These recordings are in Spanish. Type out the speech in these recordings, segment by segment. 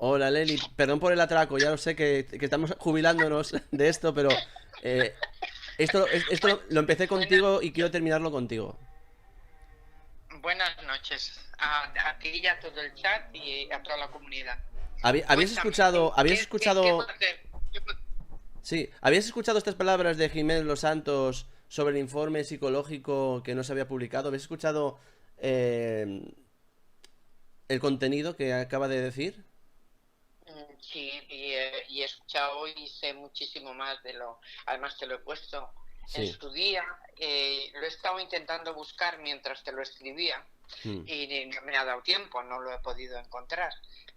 Hola Leli, perdón por el atraco, ya lo sé que estamos jubilándonos de esto, pero eh, esto Buen- lo empecé buenas contigo y quiero noches. terminarlo contigo. Buenas noches a ti y a todo el chat y a toda la comunidad. ¿Habías Cuéntame, escuchado, habías ¿qué escuchado, puedo hacer? sí, habías escuchado estas palabras de Jiménez Los Santos sobre el informe psicológico que no se había publicado? ¿Habías escuchado eh, el contenido que acaba de decir? Sí, y he escuchado y sé muchísimo más de lo. Además, te lo he puesto en Sí. su día. Lo he estado intentando buscar mientras te lo escribía Mm. y no me ha dado tiempo, no lo he podido encontrar.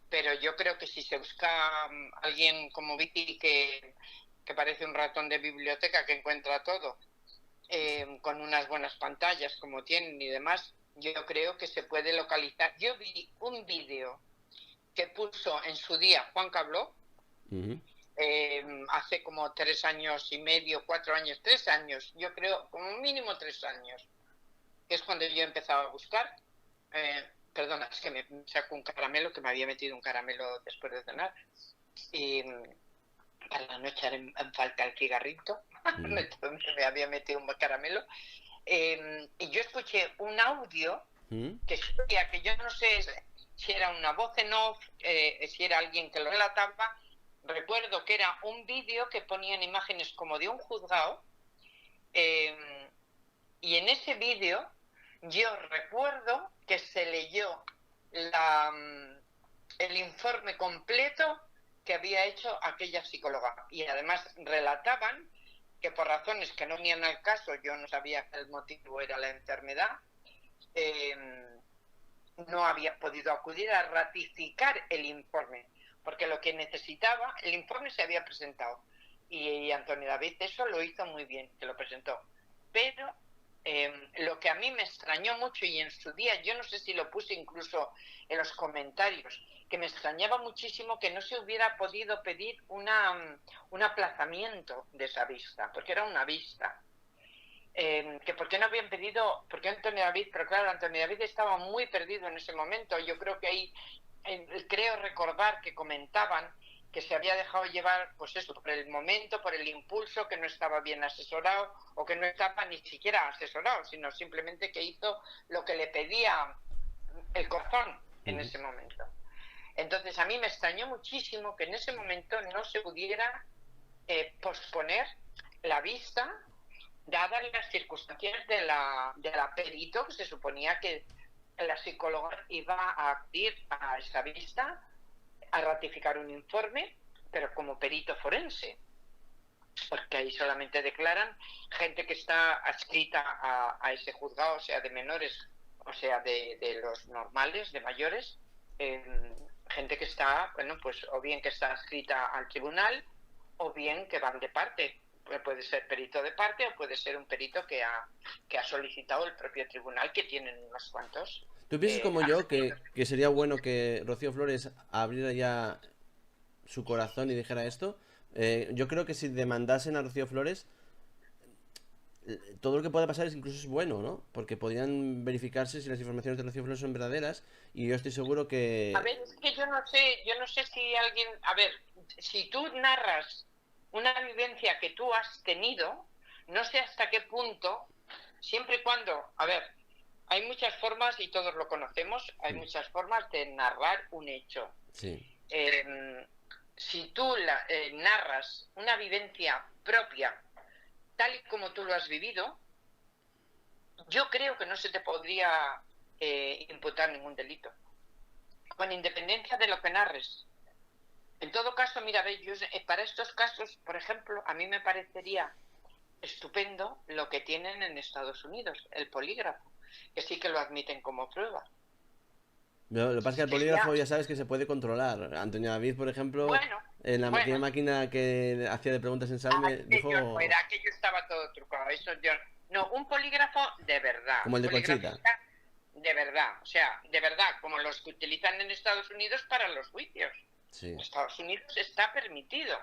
Pero yo creo que si se busca alguien como Vicky que parece un ratón de biblioteca que encuentra todo, con unas buenas pantallas como tienen y demás, yo creo que se puede localizar. Yo vi un vídeo que puso en su día Juan Cabló, Ujú. hace como 3 años y medio, 4 años, 3 años, yo creo, como mínimo 3 años, que es cuando yo empezaba a buscar. Perdona, es que me saco un caramelo, que me había metido un caramelo después de cenar, y para no echar en falta el cigarrito, Mm. me había metido un caramelo. Y yo escuché un audio Mm. que decía que yo no sé si era una voz en off, si era alguien que lo relataba. Recuerdo que era un vídeo que ponían imágenes como de un juzgado, eh, y en ese vídeo yo recuerdo que se leyó la, el informe completo que había hecho aquella psicóloga, y además relataban que por razones que no venían al caso, yo no sabía que el motivo era la enfermedad, eh, no había podido acudir a ratificar el informe, porque lo que necesitaba, el informe se había presentado, y Antonio David eso lo hizo muy bien, que lo presentó, pero lo que a mí me extrañó mucho, y en su día yo no sé si lo puse incluso en los comentarios, que me extrañaba muchísimo que no se hubiera podido pedir un aplazamiento de esa vista, porque era una vista, que por qué no habían pedido, por qué Antonio David, pero claro, Antonio David estaba muy perdido en ese momento. Yo creo que ahí, creo recordar que comentaban que se había dejado llevar, pues eso, por el momento, por el impulso, que no estaba bien asesorado o que no estaba ni siquiera asesorado, sino simplemente que hizo lo que le pedía el corazón en Ujú. ese momento. Entonces a mí me extrañó muchísimo que en ese momento no se pudiera posponer la vista, dadas las circunstancias de la perito, que se suponía que la psicóloga iba a acudir a esa vista a ratificar un informe, pero como perito forense, porque ahí solamente declaran gente que está adscrita a ese juzgado, o sea, de menores, o sea, de los normales, de mayores, eh, gente que está, bueno, pues o bien que está adscrita al tribunal, o bien que van de parte. Puede ser perito de parte o puede ser un perito que ha solicitado el propio tribunal, que tienen unos cuantos ¿Tú piensas como yo adscritos. que sería bueno que Rocío Flores abriera ya su corazón y dijera esto? Yo creo que si demandasen a Rocío Flores, todo lo que pueda pasar es incluso es bueno, ¿no? Porque podrían verificarse si las informaciones de Rocío Flores son verdaderas y yo estoy seguro A que... ver, es que yo no sé si alguien, a ver, si tú narras una vivencia que tú has tenido, no sé hasta qué punto, siempre y cuando, a ver, hay muchas formas y todos lo conocemos, hay muchas formas de narrar un hecho. Sí. Eh, si tú narras una vivencia propia, tal y como tú lo has vivido, yo creo que no se te podría imputar ningún delito, con independencia de lo que narres. En todo caso, mira, ve, yo, para estos casos, por ejemplo, a mí me parecería estupendo lo que tienen en Estados Unidos, el polígrafo, que sí que lo admiten como prueba. Lo que pasa es que el Sería, polígrafo ya sabes que se puede controlar. Antonio David, por ejemplo, bueno, en aquella bueno, máquina que hacía de preguntas en Salme, aquello no dijo era, aquello estaba todo trucado. Eso yo, no, un polígrafo de verdad, como el un de Conchita. poligrafista de verdad, o sea, de verdad, como los que utilizan en Estados Unidos para los juicios. En Sí. Estados Unidos está permitido,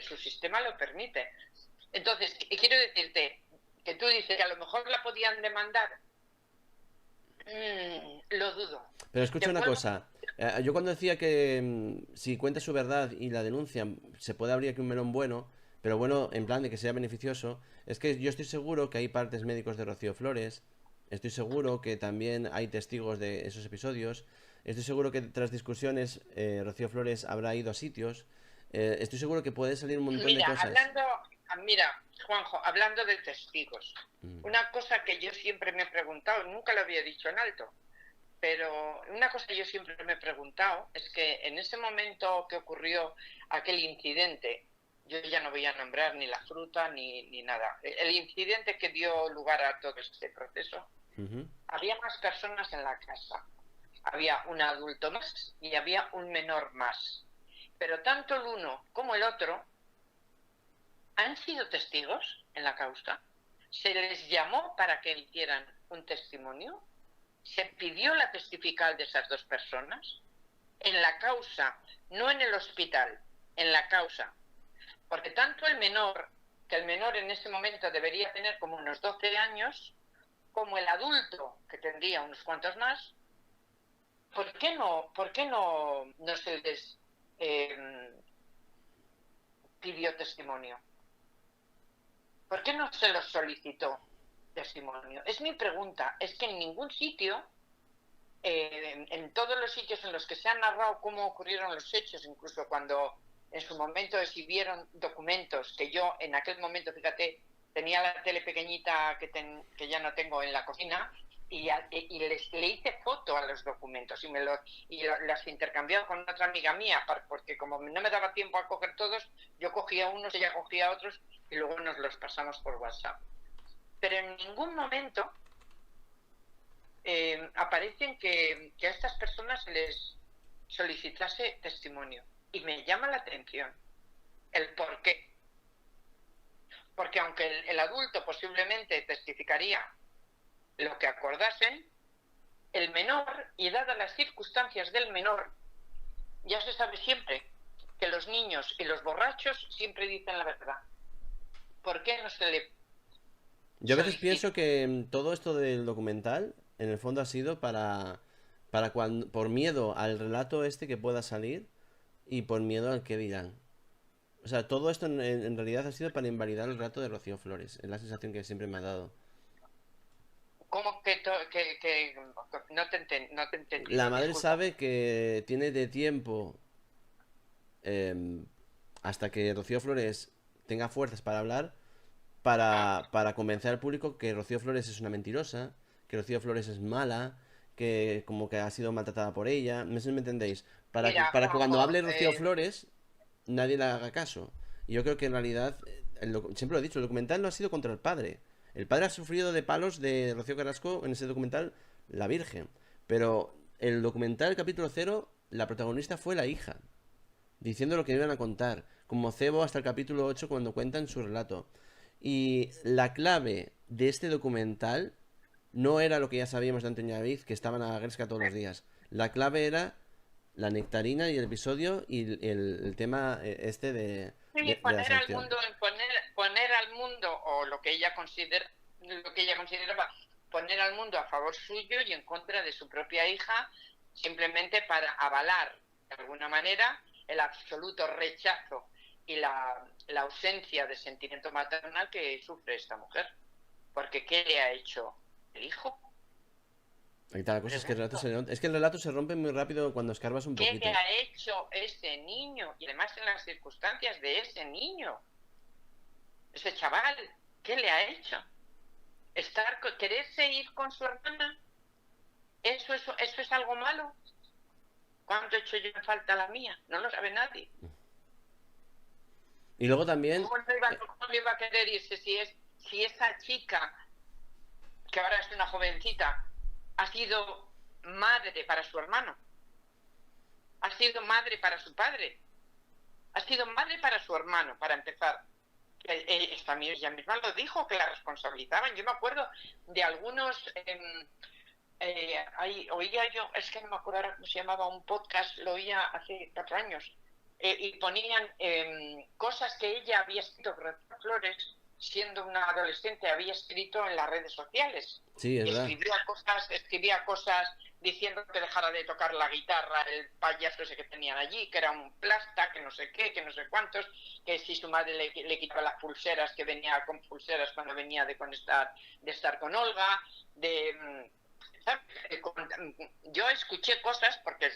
su sistema lo permite. Entonces, quiero decirte que tú dices que a lo mejor la podían demandar. Lo dudo. Pero Te escucha una puedo. cosa. Yo cuando decía que si cuenta su verdad y la denuncian, se puede abrir aquí un melón bueno, pero bueno, en plan de que sea beneficioso, es que yo estoy seguro que hay partes médicos de Rocío Flores, estoy seguro que también hay testigos de esos episodios, estoy seguro que tras discusiones Rocío Flores habrá ido a sitios, estoy seguro que puede salir un montón de Mira, cosas. mira, Juanjo, hablando de testigos, Mm. una cosa que yo siempre me he preguntado, nunca lo había dicho en alto, pero una cosa que yo siempre me he preguntado es que en ese momento que ocurrió aquel incidente, yo ya no voy a nombrar ni la fruta ni nada, el incidente que dio lugar a todo este proceso, Ujú. había más personas en la casa. Había un adulto más y había un menor más. Pero tanto el uno como el otro han sido testigos en la causa. Se les llamó para que hicieran un testimonio. Se pidió la testifical de esas dos personas en la causa, no en el hospital, en la causa. Porque tanto el menor, que el menor en ese momento debería tener como unos 12 años, como el adulto, que tendría unos cuantos más, por qué no se les pidió testimonio? ¿Por qué no se los solicitó testimonio? Es mi pregunta. Es que en ningún sitio, en todos los sitios en los que se han narrado cómo ocurrieron los hechos, incluso cuando en su momento exhibieron documentos que yo en aquel momento, fíjate, tenía la tele pequeñita que ya no tengo en la cocina y le hice foto a los documentos y las intercambiaba con otra amiga mía, porque como no me daba tiempo a coger todos, yo cogía unos, ella cogía otros y luego nos los pasamos por WhatsApp. Pero en ningún momento aparecen que a estas personas se les solicitase testimonio. Y me llama la atención el por qué. Porque aunque el adulto posiblemente testificaría lo que acordasen, el menor, y dadas las circunstancias del menor, ya se sabe siempre que los niños y los borrachos siempre dicen la verdad. ¿Por qué no se le Yo a veces solicita? pienso que todo esto del documental, en el fondo ha sido para cuando, por miedo al relato este que pueda salir y por miedo al que dirán. O sea, todo esto en realidad ha sido para invalidar el relato de Rocío Flores. Es la sensación que siempre me ha dado. ¿Cómo que no te he La entendido? madre Disculpa. sabe que tiene de tiempo em, hasta que Rocío Flores tenga fuerzas para hablar, Ah, para convencer al público que Rocío Flores es una mentirosa, que Rocío Flores es mala, que como que ha sido maltratada por ella. No sé si me entendéis. mira, Para que cuando Juanjo, hable Rocío Flores, nadie le haga caso. Y yo creo que en realidad, siempre lo he dicho, el documental no ha sido contra el padre. El padre ha sufrido de palos de Rocío Carrasco en ese documental, La Virgen. Pero el documental, el capítulo cero, la protagonista fue la hija, diciendo lo que iban a contar, como cebo hasta el capítulo 8 cuando cuentan su relato. Y la clave de este documental no era lo que ya sabíamos de Antonio David, que estaban a la gresca todos los días. La clave era la nectarina y el episodio y el tema este sí, de la poner al sanción. mundo, poner al mundo, o lo que ella consideraba poner al mundo a favor suyo y en contra de su propia hija, simplemente para avalar de alguna manera el absoluto rechazo y la ausencia de sentimiento maternal que sufre esta mujer. Porque ¿qué le ha hecho el hijo? Ahí está la cosa, Pregunto. es que el relato se rompe muy rápido cuando escarbas un ¿Qué le poquito. ha hecho ese niño? Y además en las circunstancias de ese niño, ese chaval, ¿qué le ha hecho? Quererse ir con su hermana, eso es algo malo. ¿Cuánto he hecho yo en falta la mía? No lo sabe nadie. Y luego también, ¿Cómo no iba a querer irse si esa chica, que ahora es una jovencita, ha sido madre para su hermano, ha sido madre para su padre, ha sido madre para su hermano, para empezar? Ella misma lo dijo, que la responsabilizaban. Yo me acuerdo de algunos... oía yo, es que no me acuerdo ahora cómo se llamaba, un podcast, lo oía hace 4 años, y ponían cosas que ella había escrito, Flores, siendo una adolescente, había escrito en las redes sociales. sí, es Y verdad. escribía cosas diciendo que dejara de tocar la guitarra el payaso ese que tenían allí, que era un plasta, que no sé qué, que no sé cuántos, que si su madre le quitaba las pulseras, que venía con pulseras cuando venía de estar con Olga, de... Yo escuché cosas porque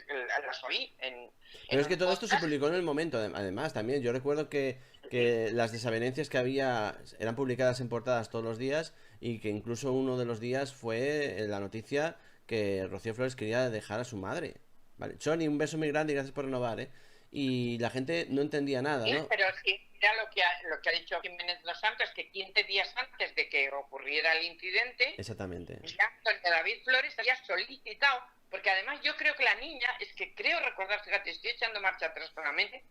las oí Pero en es que un todo esto se podcast. publicó en el momento, además, también. Yo recuerdo Sí, que las desavenencias que había eran publicadas en portadas todos los días y que incluso uno de los días fue la noticia que Rocío Flores quería dejar a su madre. Vale, Choni, un beso muy grande y gracias por renovar, ¿eh? Y la gente no entendía nada, sí, ¿no? pero sí, mira lo que ha dicho Jiménez Los Santos, que 15 días antes de que ocurriera el incidente, Exactamente. ya David Flores había solicitado, porque además yo creo que la niña, es que creo recordar, fíjate, estoy echando marcha atrás con la mente,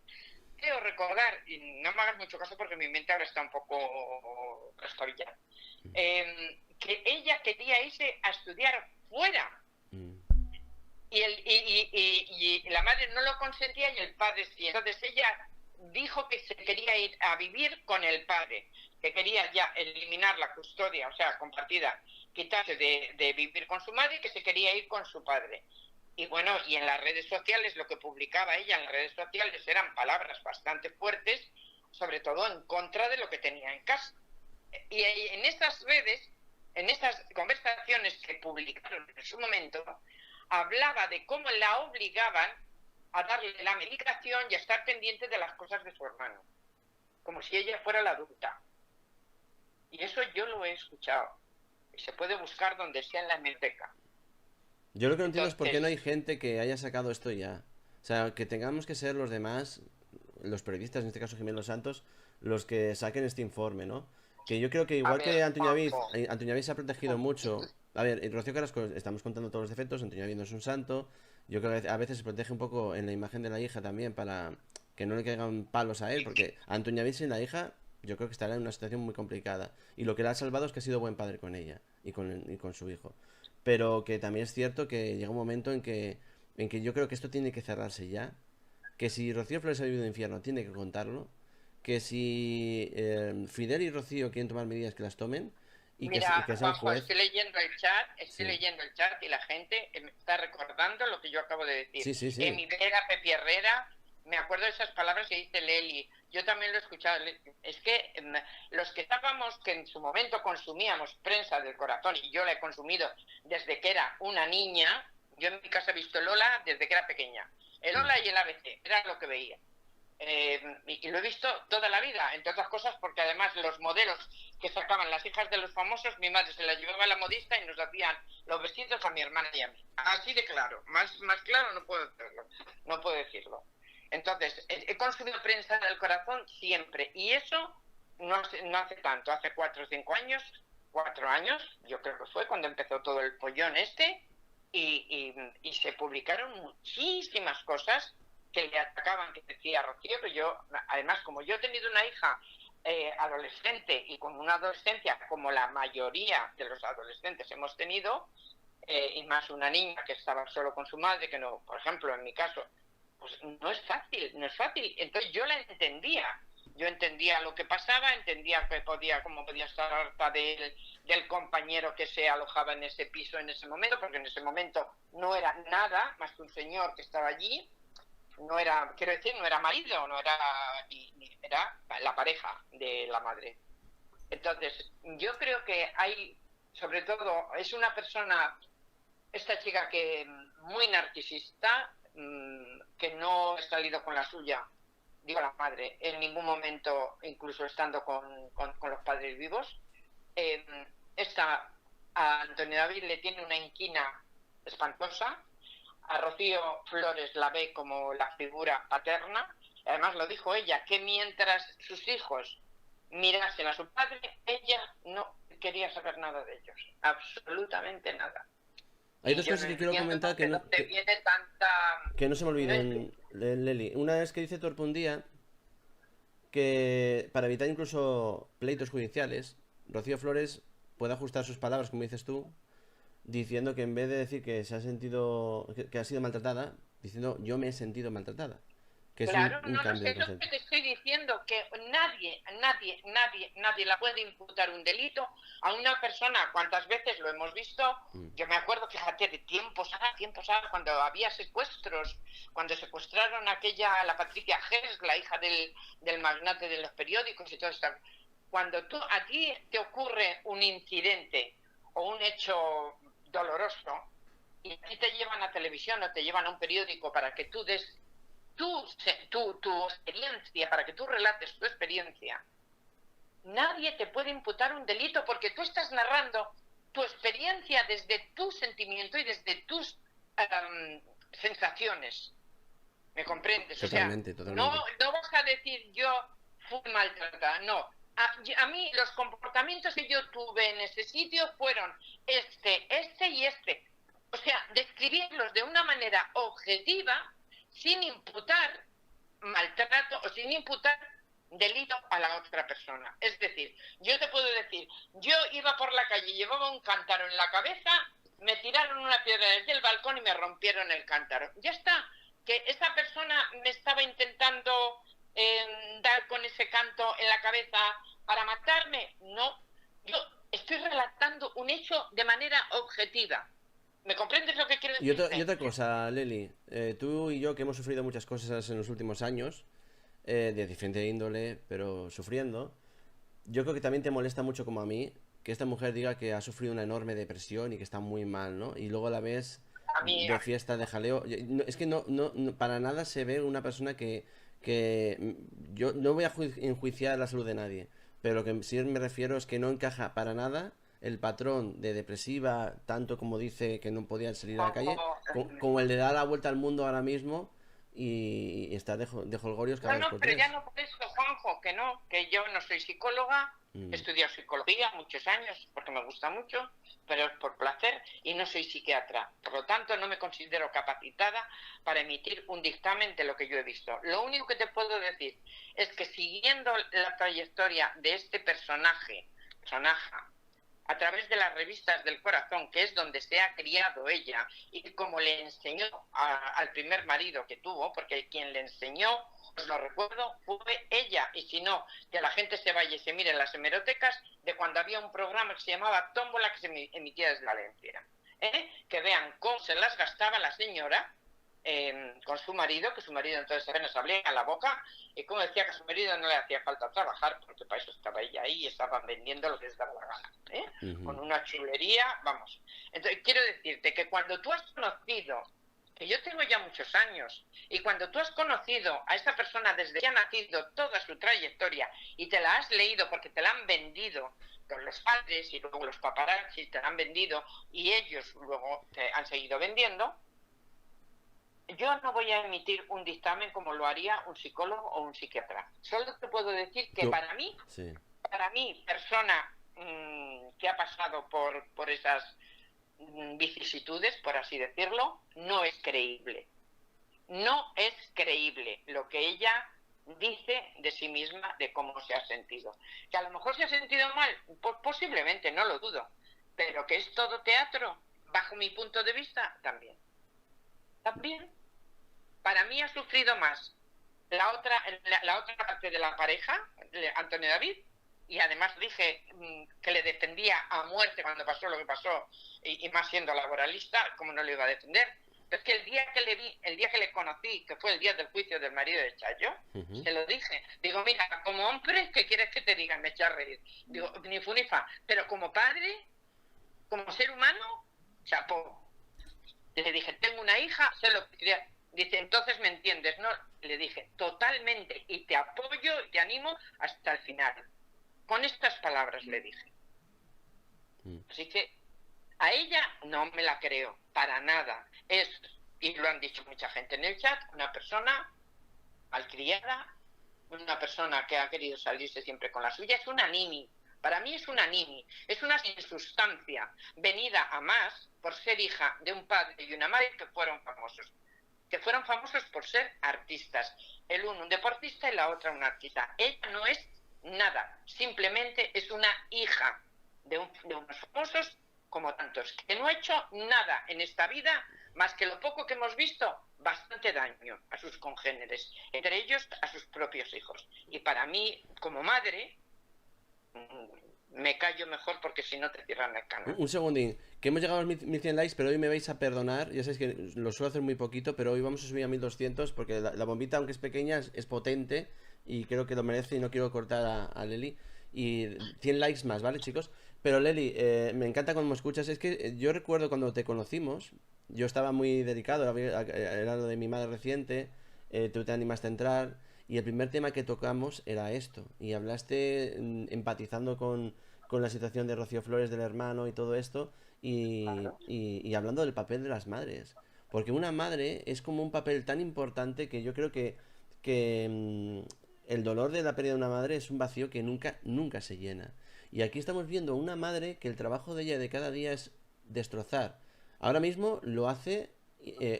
creo recordar, y no me hagas mucho caso porque mi mente ahora está un poco trastabillada, que ella quería irse a estudiar fuera. Mm. Y la madre no lo consentía y el padre sí. Entonces ella dijo que se quería ir a vivir con el padre, que quería ya eliminar la custodia, o sea, compartida, quitarse de vivir con su madre y que se quería ir con su padre. Y bueno, y en las redes sociales, lo que publicaba ella en las redes sociales eran palabras bastante fuertes, sobre todo en contra de lo que tenía en casa. Y en esas redes, en esas conversaciones que publicaron en su momento, hablaba de cómo la obligaban a darle la medicación y a estar pendiente de las cosas de su hermano, como si ella fuera la adulta. Y eso yo lo he escuchado. Y se puede buscar donde sea en la hemeroteca. Yo lo que no entiendo es por qué no Entonces, hay gente que haya sacado esto ya. O sea, que tengamos que ser los demás, los periodistas, en este caso Jiménez Los Santos, los que saquen este informe, ¿no? Que yo creo que a igual ver, que Juanjo, Antonio David se ha protegido mucho. A ver, en Rocío Carrasco estamos contando todos los defectos, Antonio David no es un santo. Yo creo que a veces se protege un poco en la imagen de la hija también para que no le caigan palos a él, porque Antonio David sin la hija yo creo que estará en una situación muy complicada. Y lo que le ha salvado es que ha sido buen padre con ella y con su hijo. Pero que también es cierto que llega un momento en que yo creo que esto tiene que cerrarse ya. Que si Rocío Flores ha vivido infierno, tiene que contarlo. Que si Fidel y Rocío quieren tomar medidas, que las tomen. Y mira, que sea un Juanjo, juez. estoy Sí, leyendo el chat y la gente me está recordando lo que yo acabo de decir. sí, sí, sí. Emi Vera, Pepi Herrera, me acuerdo de esas palabras que dice Leli. Yo también lo he escuchado. Es que los que estábamos, que en su momento consumíamos prensa del corazón, y yo la he consumido desde que era una niña, yo en mi casa he visto Lola desde que era pequeña. El Mm. Lola y el ABC, era lo que veía. Y lo he visto toda la vida, entre otras cosas porque además los modelos que sacaban las hijas de los famosos, mi madre se las llevaba a la modista y nos hacían los vestidos a mi hermana y a mí. Así de claro, más claro no puedo decirlo. No puedo decirlo. Entonces, he consumido prensa del corazón siempre y eso no hace tanto, hace 4 o 5 años, 4 años, yo creo que fue cuando empezó todo el pollón este y se publicaron muchísimas cosas que le atacaban, que decía Rocío, que yo, además, como yo he tenido una hija adolescente y con una adolescencia como la mayoría de los adolescentes hemos tenido, y más una niña que estaba solo con su madre, que no, por ejemplo, en mi caso, pues no es fácil, no es fácil. Entonces yo la entendía. Yo entendía lo que pasaba, entendía que cómo podía estar harta del compañero que se alojaba en ese piso en ese momento, porque en ese momento no era nada más que un señor que estaba allí, no era, quiero decir, no era marido, no era ni era la pareja de la madre. Entonces, yo creo que hay, sobre todo, es una persona, esta chica que muy narcisista, que no ha salido con la suya, digo la madre, en ningún momento, incluso estando con los padres vivos. Eh, esta, a Antonio David le tiene una inquina espantosa, a Rocío Flores la ve como la figura paterna, además lo dijo ella, que mientras sus hijos mirasen a su padre, ella no quería saber nada de ellos, absolutamente nada. Hay Y dos yo cosas no que quiero entiendo comentar de dónde viene tanta... que no se me No entiendo. olviden, Leli. Una es que dice Torpundía que para evitar incluso pleitos judiciales, Rocío Flores puede ajustar sus palabras, como dices tú, diciendo que en vez de decir que se ha sentido, que ha sido maltratada, diciendo yo me he sentido maltratada. que es Claro, un no, no cambio sé, de eso es lo concepto. que te estoy diciendo, que nadie la puede imputar un delito a una persona. ¿Cuántas veces lo hemos visto? Mm. Yo me acuerdo, fíjate, de tiempos atrás, cuando había secuestros, cuando secuestraron la Patricia Hearst, la hija del magnate de los periódicos y todo esto. Cuando a ti te ocurre un incidente o un hecho doloroso y a ti te llevan a televisión o te llevan a un periódico para que tú des tu experiencia, para que tú relates tu experiencia, nadie te puede imputar un delito porque tú estás narrando tu experiencia desde tu sentimiento y desde tus sensaciones. ¿Me comprendes? O sea, Totalmente, no, totalmente. no vas a decir yo fui maltratada, no. A mí los comportamientos que yo tuve en ese sitio fueron este y este. O sea, describirlos de una manera objetiva, sin imputar maltrato o sin imputar delito a la otra persona. Es decir, yo te puedo decir, yo iba por la calle, llevaba un cántaro en la cabeza, me tiraron una piedra desde el balcón y me rompieron el cántaro. Ya está, que esa persona me estaba intentando dar con ese canto en la cabeza para matarme. No, yo estoy relatando un hecho de manera objetiva. ¿Me comprendes lo que quiero Y decirte? otra cosa, Leli, tú y yo que hemos sufrido muchas cosas en los últimos años, de diferente índole, pero sufriendo, yo creo que también te molesta mucho como a mí que esta mujer diga que ha sufrido una enorme depresión y que está muy mal, ¿no? Y luego a la vez A mí, de fiesta, de jaleo. Es que para nada se ve una persona yo no voy a enjuiciar la salud de nadie, pero lo que sí me refiero es que no encaja para nada el patrón de depresiva, tanto como dice que no podía salir a la calle, Juanjo, como el de dar la vuelta al mundo ahora mismo y estar de holgorios cada no, dos no, por pero ya tres. no por eso, Juanjo, que no, que yo no soy psicóloga, he Mm. estudiado psicología muchos años porque me gusta mucho, pero es por placer y no soy psiquiatra. Por lo tanto, no me considero capacitada para emitir un dictamen de lo que yo he visto. Lo único que te puedo decir es que siguiendo la trayectoria de este personaje a través de las revistas del corazón, que es donde se ha criado ella, y como le enseñó al primer marido que tuvo, porque quien le enseñó, os lo recuerdo, fue ella, y si no, que la gente se vaya y se mire en las hemerotecas de cuando había un programa que se llamaba Tómbola, que se emitía desde Valencia. Que vean cómo se las gastaba la señora con su marido, que su marido entonces apenas abría la boca, y como decía que a su marido no le hacía falta trabajar, porque para eso estaba ella ahí y estaban vendiendo lo que les daba la gana, con Ujú. una chulería, vamos. Entonces quiero decirte que cuando tú has conocido, que yo tengo ya muchos años, y cuando tú has conocido a esa persona desde que ha nacido toda su trayectoria y te la has leído porque te la han vendido con los padres y luego los paparazzi te la han vendido y ellos luego te han seguido vendiendo, yo no voy a emitir un dictamen como lo haría un psicólogo o un psiquiatra. Solo te puedo decir que Tú- Sí. para mí, persona que ha pasado por esas vicisitudes, por así decirlo, no es creíble. No es creíble lo que ella dice de sí misma, de cómo se ha sentido. Que a lo mejor se ha sentido mal, pues posiblemente, no lo dudo. Pero que es todo teatro, bajo mi punto de vista, también. También, para mí ha sufrido más la otra parte de la pareja, Antonio David, y además dije que le defendía a muerte cuando pasó lo que pasó, y más siendo laboralista, como no le iba a defender. Pero es que el día que le vi, el día que le conocí, que fue el día del juicio del marido de Chayo, Ujú. se lo dije. Digo, mira, como hombre, ¿qué quieres que te diga? Me eché a reír. Digo, ni fu ni fa. Pero como padre, como ser humano, chapó. Le dije, tengo una hija, sé lo que quería. Dice, entonces me entiendes, ¿no? Le dije, totalmente, y te apoyo y te animo hasta el final. Con estas palabras le dije. Así que a ella no me la creo, para nada. Es, y lo han dicho mucha gente en el chat, una persona malcriada, una persona que ha querido salirse siempre con la suya, es una nini. Para mí es una nini, es una sin sustancia, venida a más por ser hija de un padre y una madre que fueron famosos por ser artistas. El uno un deportista y la otra una artista. Ella no es nada, simplemente es una hija de unos famosos como tantos, que no ha hecho nada en esta vida más que lo poco que hemos visto bastante daño a sus congéneres, entre ellos a sus propios hijos. Y para mí, como madre, me callo mejor porque si no te cierran el canal. Un segundín, que hemos llegado a los 1100 likes, pero hoy me vais a perdonar. Ya sabéis que lo suelo hacer muy poquito, pero hoy vamos a subir a 1200 porque la bombita, aunque es pequeña, es potente y creo que lo merece y no quiero cortar a Leli. Y 100 likes más, ¿vale, chicos? Pero Leli, me encanta cuando me escuchas. Es que yo recuerdo cuando te conocimos, yo estaba muy dedicado, era lo de mi madre reciente, tú te animaste a entrar y el primer tema que tocamos era esto. Y hablaste empatizando con la situación de Rocío Flores, del hermano y todo esto, Claro. y hablando del papel de las madres. Porque una madre es como un papel tan importante que yo creo que el dolor de la pérdida de una madre es un vacío que nunca, nunca se llena. Y aquí estamos viendo una madre que el trabajo de ella de cada día es destrozar. Ahora mismo lo hace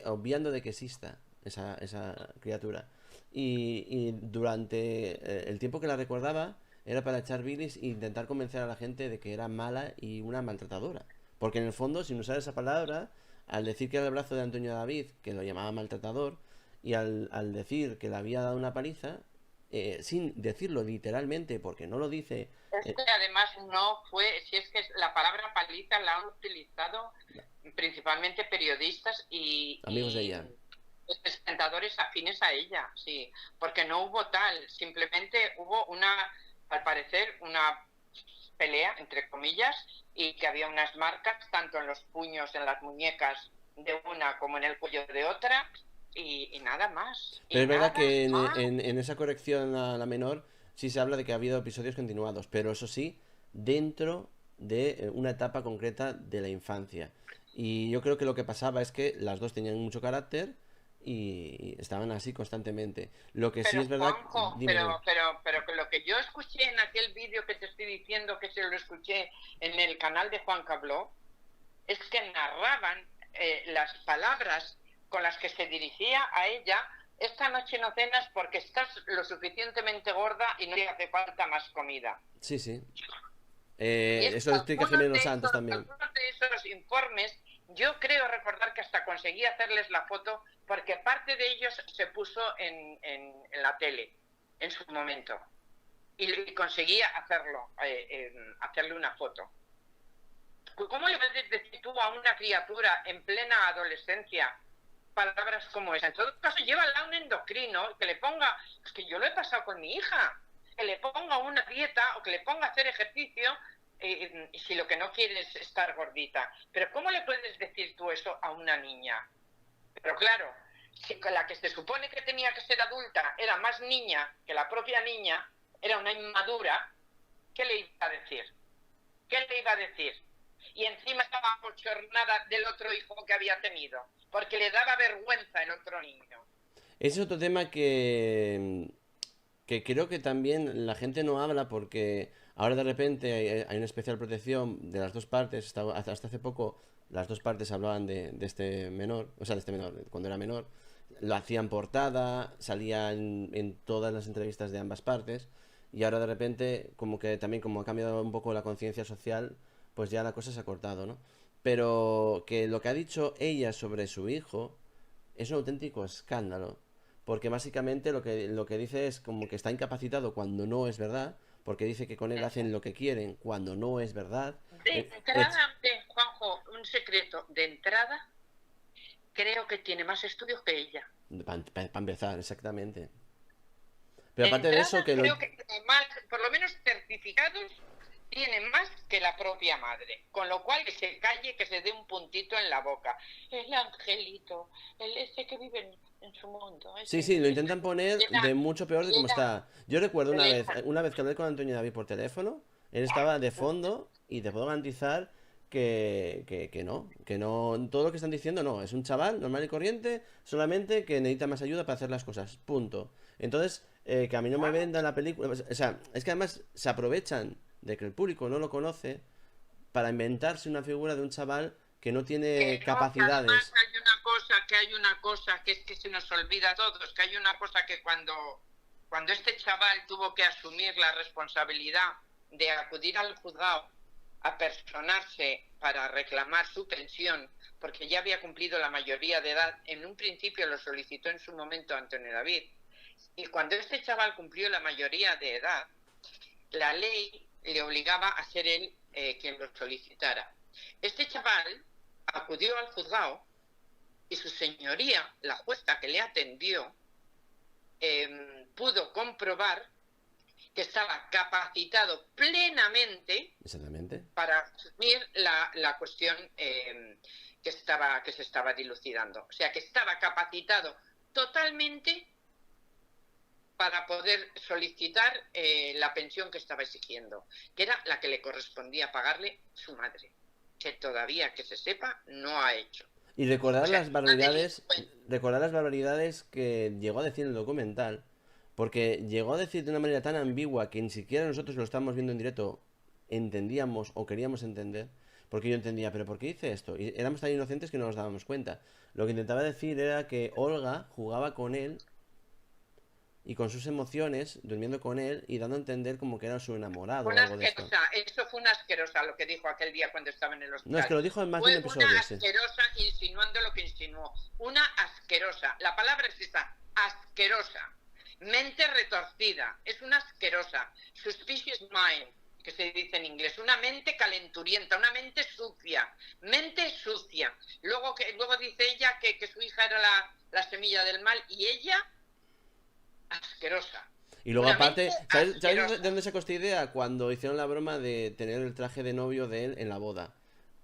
obviando de que exista esa criatura. Y durante el tiempo que la recordaba era para echar bilis e intentar convencer a la gente de que era mala y una maltratadora. Porque en el fondo, sin usar esa palabra, al decir que era el brazo de Antonio David, que lo llamaba maltratador, y al decir que le había dado una paliza, sin decirlo literalmente, porque no lo dice. Es que además no fue, si es que la palabra paliza la han utilizado principalmente periodistas Amigos de ella. presentadores afines a ella, sí, porque no hubo tal, simplemente hubo al parecer, una pelea, entre comillas, y que había unas marcas, tanto en los puños, en las muñecas de una como en el cuello de otra, y nada más. Pero Y es verdad nada que más. en esa corrección a la menor sí se habla de que ha habido episodios continuados, pero eso sí, dentro de una etapa concreta de la infancia. Y yo creo que lo que pasaba es que las dos tenían mucho carácter y estaban así constantemente. Lo que sí Pero es verdad, Juanjo, dime, dime. pero que lo que yo escuché en aquel vídeo que te estoy diciendo, que se lo escuché en el canal de Juan Cabló, es que narraban las palabras con las que se dirigía a ella: esta noche no cenas porque estás lo suficientemente gorda y no te hace falta más comida. Sí, sí. Y es Eso lo explica Jiménez Los Santos también. algunos de esos informes, yo creo recordar que hasta conseguí hacerles la foto, porque parte de ellos se puso en la tele en su momento. Y conseguí hacerle una foto. ¿Cómo le puedes decir tú a una criatura en plena adolescencia palabras como esa? En todo caso, llévala a un endocrino que le ponga, es que yo lo he pasado con mi hija, que le ponga una dieta o que le ponga a hacer ejercicio, y si lo que no quiere es estar gordita. Pero ¿cómo le puedes decir tú eso a una niña? Pero claro, si la que se supone que tenía que ser adulta era más niña que la propia niña, era una inmadura, ¿qué le iba a decir? ¿Qué le iba a decir? Y encima estaba abochornada del otro hijo que había tenido, porque le daba vergüenza el otro niño. Ese es otro tema que creo que también la gente no habla porque ahora de repente hay una especial protección de las dos partes. Hasta hace poco las dos partes hablaban de este menor, o sea, de este menor, cuando era menor. Lo hacían portada, salía en todas las entrevistas de ambas partes. Y ahora de repente, como que también como ha cambiado un poco la conciencia social, pues ya la cosa se ha cortado, ¿no? Pero que lo que ha dicho ella sobre su hijo es un auténtico escándalo. Porque básicamente lo que dice es como que está incapacitado cuando no es verdad. Porque dice que con él hacen lo que quieren cuando no es verdad. De entrada, Juanjo, un secreto. De entrada, creo que tiene más estudios que ella. Para empezar, exactamente. Pero De aparte de eso, entrada, que lo... creo que tiene más, por lo menos certificados, tiene más que la propia madre. Con lo cual, que se calle, que se dé un puntito en la boca. El angelito, el ese que vive en su mundo. Sí, Ese, sí, lo intentan poner de era, mucho peor de como era, está. Yo recuerdo era, una vez que hablé con Antonio David por teléfono, él estaba de fondo y te puedo garantizar que no, todo lo que están diciendo no, es un chaval normal y corriente, solamente que necesita más ayuda para hacer las cosas, punto. Entonces, que a mí no me vendan la película, o sea, es que además se aprovechan de que el público no lo conoce para inventarse una figura de un chaval que no tiene que no, que además capacidades. hay una cosa que es que se nos olvida a todos, que hay una cosa que cuando este chaval tuvo que asumir la responsabilidad de acudir al juzgado a personarse para reclamar su pensión, porque ya había cumplido la mayoría de edad. En un principio lo solicitó en su momento Antonio David. Y cuando este chaval cumplió la mayoría de edad, la ley le obligaba a ser él quien lo solicitara. Este chaval acudió al juzgado y su señoría, la jueza que le atendió, pudo comprobar que estaba capacitado plenamente para asumir la cuestión que se estaba dilucidando. O sea, que estaba capacitado totalmente para poder solicitar la pensión que estaba exigiendo, que era la que le correspondía pagarle su madre, que todavía, que se sepa, no ha hecho. Y recordar las barbaridades que llegó a decir en el documental, porque llegó a decir de una manera tan ambigua que ni siquiera nosotros lo estábamos viendo en directo entendíamos o queríamos entender, porque yo entendía, pero ¿por qué dice esto? Y éramos tan inocentes que no nos dábamos cuenta. Lo que intentaba decir era que Olga jugaba con él y con sus emociones, durmiendo con él y dando a entender como que era su enamorado. Una asquerosa, eso fue una asquerosa lo que dijo aquel día cuando estaba en el hospital. No, es que lo dijo en más de un episodio. Una asquerosa, insinuando lo que insinuó. Una asquerosa, la palabra es esa, asquerosa. Mente retorcida, es una asquerosa. Suspicious mind, que se dice en inglés, una mente calenturienta, una mente sucia. Luego dice ella que su hija era la semilla del mal y ella, asquerosa. Y luego aparte, ¿sabes de dónde sacó esta idea? Cuando hicieron la broma de tener el traje de novio de él en la boda.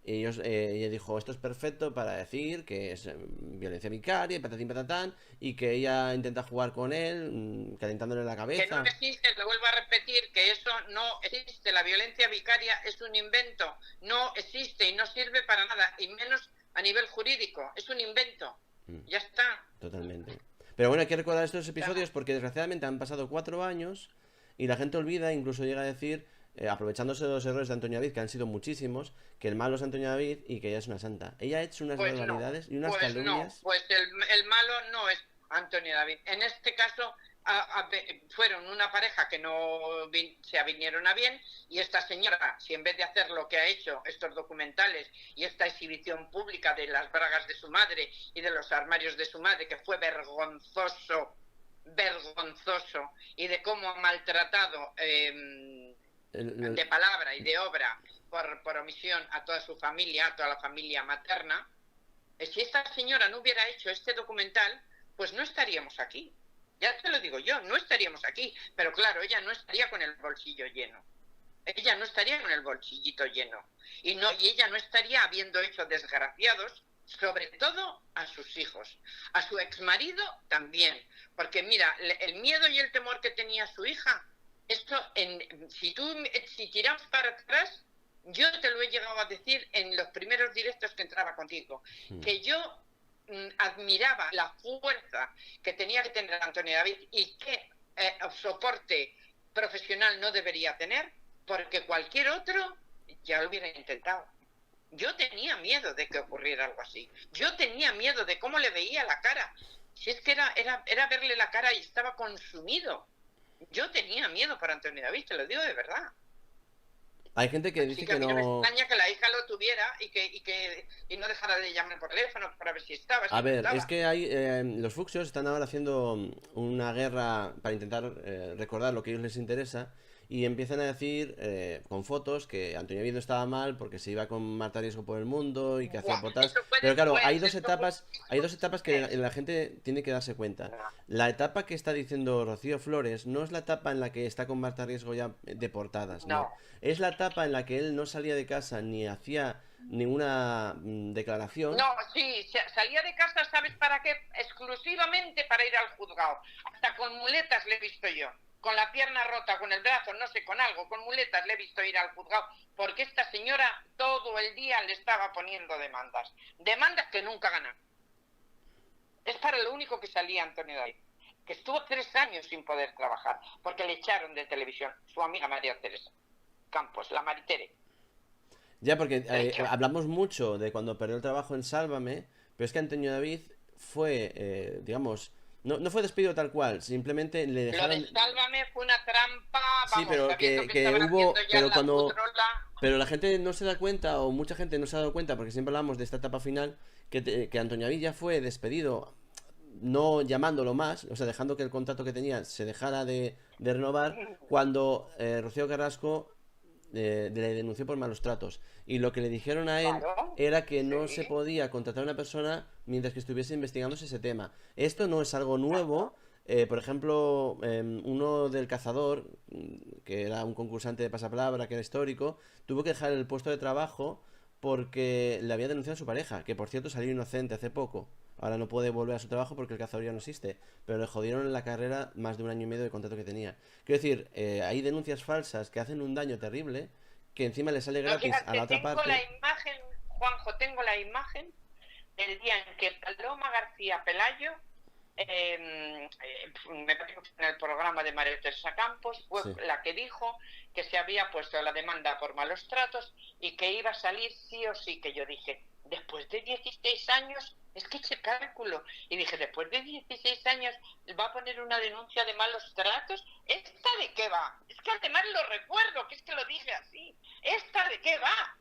Y ella dijo, esto es perfecto para decir que es violencia vicaria, y patatín patatán, y que ella intenta jugar con él, calentándole la cabeza. Que no existe, lo vuelvo a repetir, que eso no existe. La violencia vicaria es un invento, no existe y no sirve para nada, y menos a nivel jurídico, es un invento. Ya está. Totalmente. Pero bueno, hay que recordar estos episodios porque desgraciadamente han pasado 4 años y la gente olvida, incluso llega a decir, aprovechándose de los errores de Antonio David, que han sido muchísimos, que el malo es Antonio David y que ella es una santa. Ella ha hecho unas barbaridades y unas calumnias. No, pues el malo no es Antonio David. En este caso fueron una pareja que no se avinieron a bien, y esta señora, si en vez de hacer lo que ha hecho, estos documentales y esta exhibición pública de las bragas de su madre y de los armarios de su madre, que fue vergonzoso, y de cómo ha maltratado de palabra y de obra por omisión a toda su familia, a toda la familia materna, si esta señora no hubiera hecho este documental, pues no estaríamos aquí. Ya te lo digo yo, no estaríamos aquí. Pero claro, ella no estaría con el bolsillo lleno. Ella no estaría con el bolsillito lleno. Y ella no estaría habiendo hecho desgraciados, sobre todo a sus hijos. A su exmarido también. Porque mira, el miedo y el temor que tenía su hija, si tiramos para atrás, yo te lo he llegado a decir en los primeros directos que entraba contigo, que yo admiraba la fuerza que tenía que tener Antonio David y qué soporte profesional no debería tener, porque cualquier otro ya lo hubiera intentado. Yo tenía miedo de que ocurriera algo así. Yo tenía miedo de cómo le veía la cara. Si es que era verle la cara y estaba consumido. Yo tenía miedo para Antonio David, te lo digo de verdad. Hay gente que dice que no... No me extraña que la hija lo tuviera y no dejara de llamar por teléfono para ver si estaba. A ver, es que hay los fucsios están ahora haciendo una guerra para intentar recordar lo que a ellos les interesa, y empiezan a decir con fotos que Antonio David no estaba mal porque se iba con Marta Riesgo por el mundo y que hacía potas. Pero claro, hay dos etapas que la gente tiene que darse cuenta. La etapa que está diciendo Rocío Flores no es la etapa en la que está con Marta Riesgo ya deportadas, no. Es la etapa en la que él no salía de casa ni hacía ninguna declaración. No, sí, salía de casa, ¿sabes para qué? Exclusivamente para ir al juzgado. Hasta con muletas le he visto yo. Con la pierna rota, con el brazo, no sé, con algo, con muletas le he visto ir al juzgado, porque esta señora todo el día le estaba poniendo demandas que nunca ganan. Es para lo único que salía Antonio David, que estuvo 3 años sin poder trabajar, porque le echaron de televisión, su amiga María Teresa Campos, la Maritere. Ya, porque hablamos mucho de cuando perdió el trabajo en Sálvame, pero es que Antonio David fue, digamos, No fue despido tal cual, simplemente le Lo de dejaron... Sálvame fue una trampa, Sí, vamos, pero sabiendo que que estaban hubo... haciendo ya Pero la cuando... pudrola. Pero la gente no se da cuenta, o mucha gente no se ha dado cuenta, porque siempre hablamos de esta etapa final, que Antonio Villa fue despedido, no llamándolo más, o sea, dejando que el contrato que tenía se dejara de renovar, cuando Rocío Carrasco le denunció por malos tratos. Y lo que le dijeron a él Claro, era que no se sí, podía contratar a una persona mientras que estuviese investigándose ese tema. Esto no es algo nuevo. claro. Por ejemplo, uno del cazador, que era un concursante de pasapalabra, que era histórico, tuvo que dejar el puesto de trabajo porque le había denunciado a su pareja, que por cierto salió inocente hace poco. Ahora no puede volver a su trabajo porque el cazador ya no existe. Pero le jodieron en la carrera más de un año y medio de contrato que tenía. Quiero decir, hay denuncias falsas que hacen un daño terrible, que encima le sale No, gratis a la fíjate, otra tengo la parte. imagen, Juanjo, tengo la imagen del día en que Paloma García Pelayo, me parece que en el programa de María Teresa Campos, fue Sí. la que dijo que se había puesto la demanda por malos tratos y que iba a salir sí o sí, que yo dije, después de 16 años, es que eché cálculo, y dije, después de 16 años va a poner una denuncia de malos tratos, ¿esta de qué va? Es que además lo recuerdo, que es que lo dije así, ¿esta de qué va?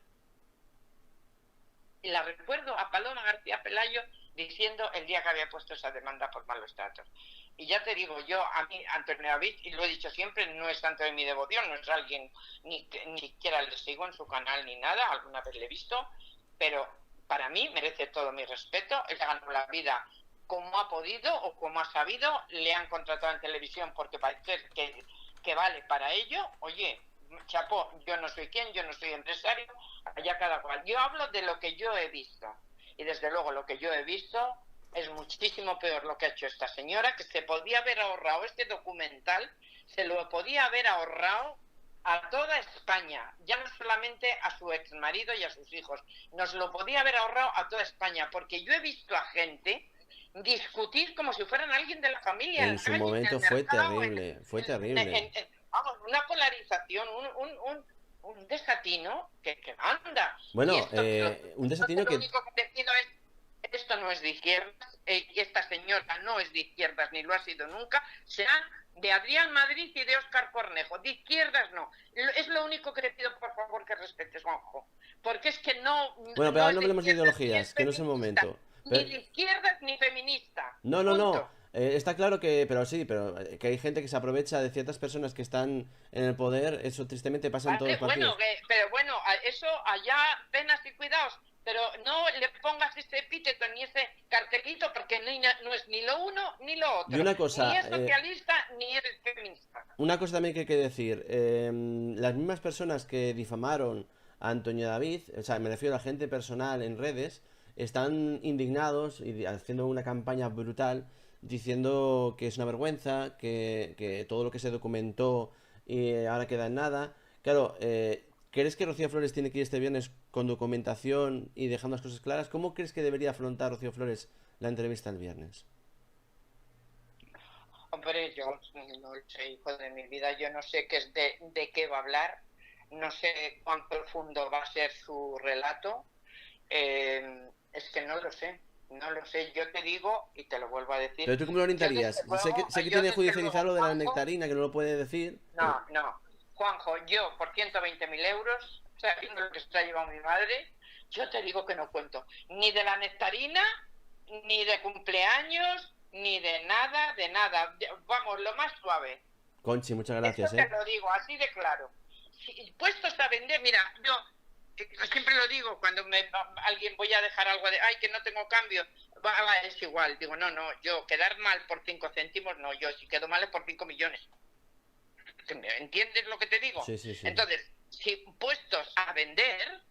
Y la recuerdo a Paloma García Pelayo diciendo el día que había puesto esa demanda por malos tratos. Y ya te digo, yo a mí, Antonio David, y lo he dicho siempre, no es tanto de mi devoción, no es alguien, ni siquiera le sigo en su canal ni nada, alguna vez le he visto, pero para mí merece todo mi respeto, él ganó la vida como ha podido o como ha sabido, le han contratado en televisión porque parece que vale para ello, oye, chapó, yo no soy quien, yo no soy empresario, allá cada cual. Yo hablo de lo que yo he visto. Y desde luego lo que yo he visto es muchísimo peor lo que ha hecho esta señora, que se podía haber ahorrado este documental, se lo podía haber ahorrado a toda España, ya no solamente a su ex marido y a sus hijos, nos lo podía haber ahorrado a toda España, porque yo he visto a gente discutir como si fueran alguien de la familia en En la su calle, en momento el fue mercado, terrible, fue terrible. vamos, una polarización, un desatino que anda. Y Bueno, esto, un desatino lo que... único que decido es, esto no es de izquierdas, y esta señora no es de izquierdas, ni lo ha sido nunca, será de Adrián Madrid y de Óscar Cornejo, de izquierdas no. Es lo único que le pido, por favor, que respetes, Juanjo, porque es que Bueno, pero no ahora es no de hablemos de izquierdas ni es ideologías, que no es el feminista, momento. ni Pero- de izquierdas ni feminista, No, no, no. punto. Está claro que, pero sí, pero que hay gente que se aprovecha de ciertas personas que están en el poder. Eso tristemente pasa en todos Vale, los bueno, partidos. pero bueno, eso allá penas y cuidados, pero no le pongas ese epíteto ni ese cartelito porque no es ni lo uno ni lo Y otro, una ni cosa, es socialista ni es feminista. una cosa también que hay que decir. Las mismas personas que difamaron a Antonio David, o sea, me refiero a gente personal en redes, están indignados y haciendo una campaña brutal diciendo que es una vergüenza, que todo lo que se documentó ahora queda en nada. Claro, ¿crees que Rocío Flores tiene que ir este viernes con documentación y dejando las cosas claras? ¿Cómo crees que debería afrontar Rocío Flores la entrevista el viernes? Hombre, yo no sé, hijo de mi vida, yo no sé qué es de qué va a hablar, no sé cuán profundo va a ser su relato, es que no lo sé, no lo sé, yo te digo y te lo vuelvo a decir, Pero tú cómo lo orientarías. Sé que yo tiene desde judicializado luego, lo de la Juanjo, nectarina, que no lo puede decir. no, Juanjo, yo por 120.000 euros, sabiendo lo que se ha llevado mi madre, yo te digo que no cuento ni de la nectarina, ni de cumpleaños, ni de nada, de nada. Vamos, lo más suave. Conchi, muchas Esto gracias, te ¿eh? lo digo, así de claro. Si, puestos a vender, mira, yo siempre lo digo, cuando alguien voy a dejar algo de, ay, que no tengo cambio, es igual. Digo, no, yo quedar mal por 5 céntimos, no, yo si quedo mal es por 5 millones. ¿Entiendes lo que te digo? Sí, sí, sí. Entonces, si puestos a vender,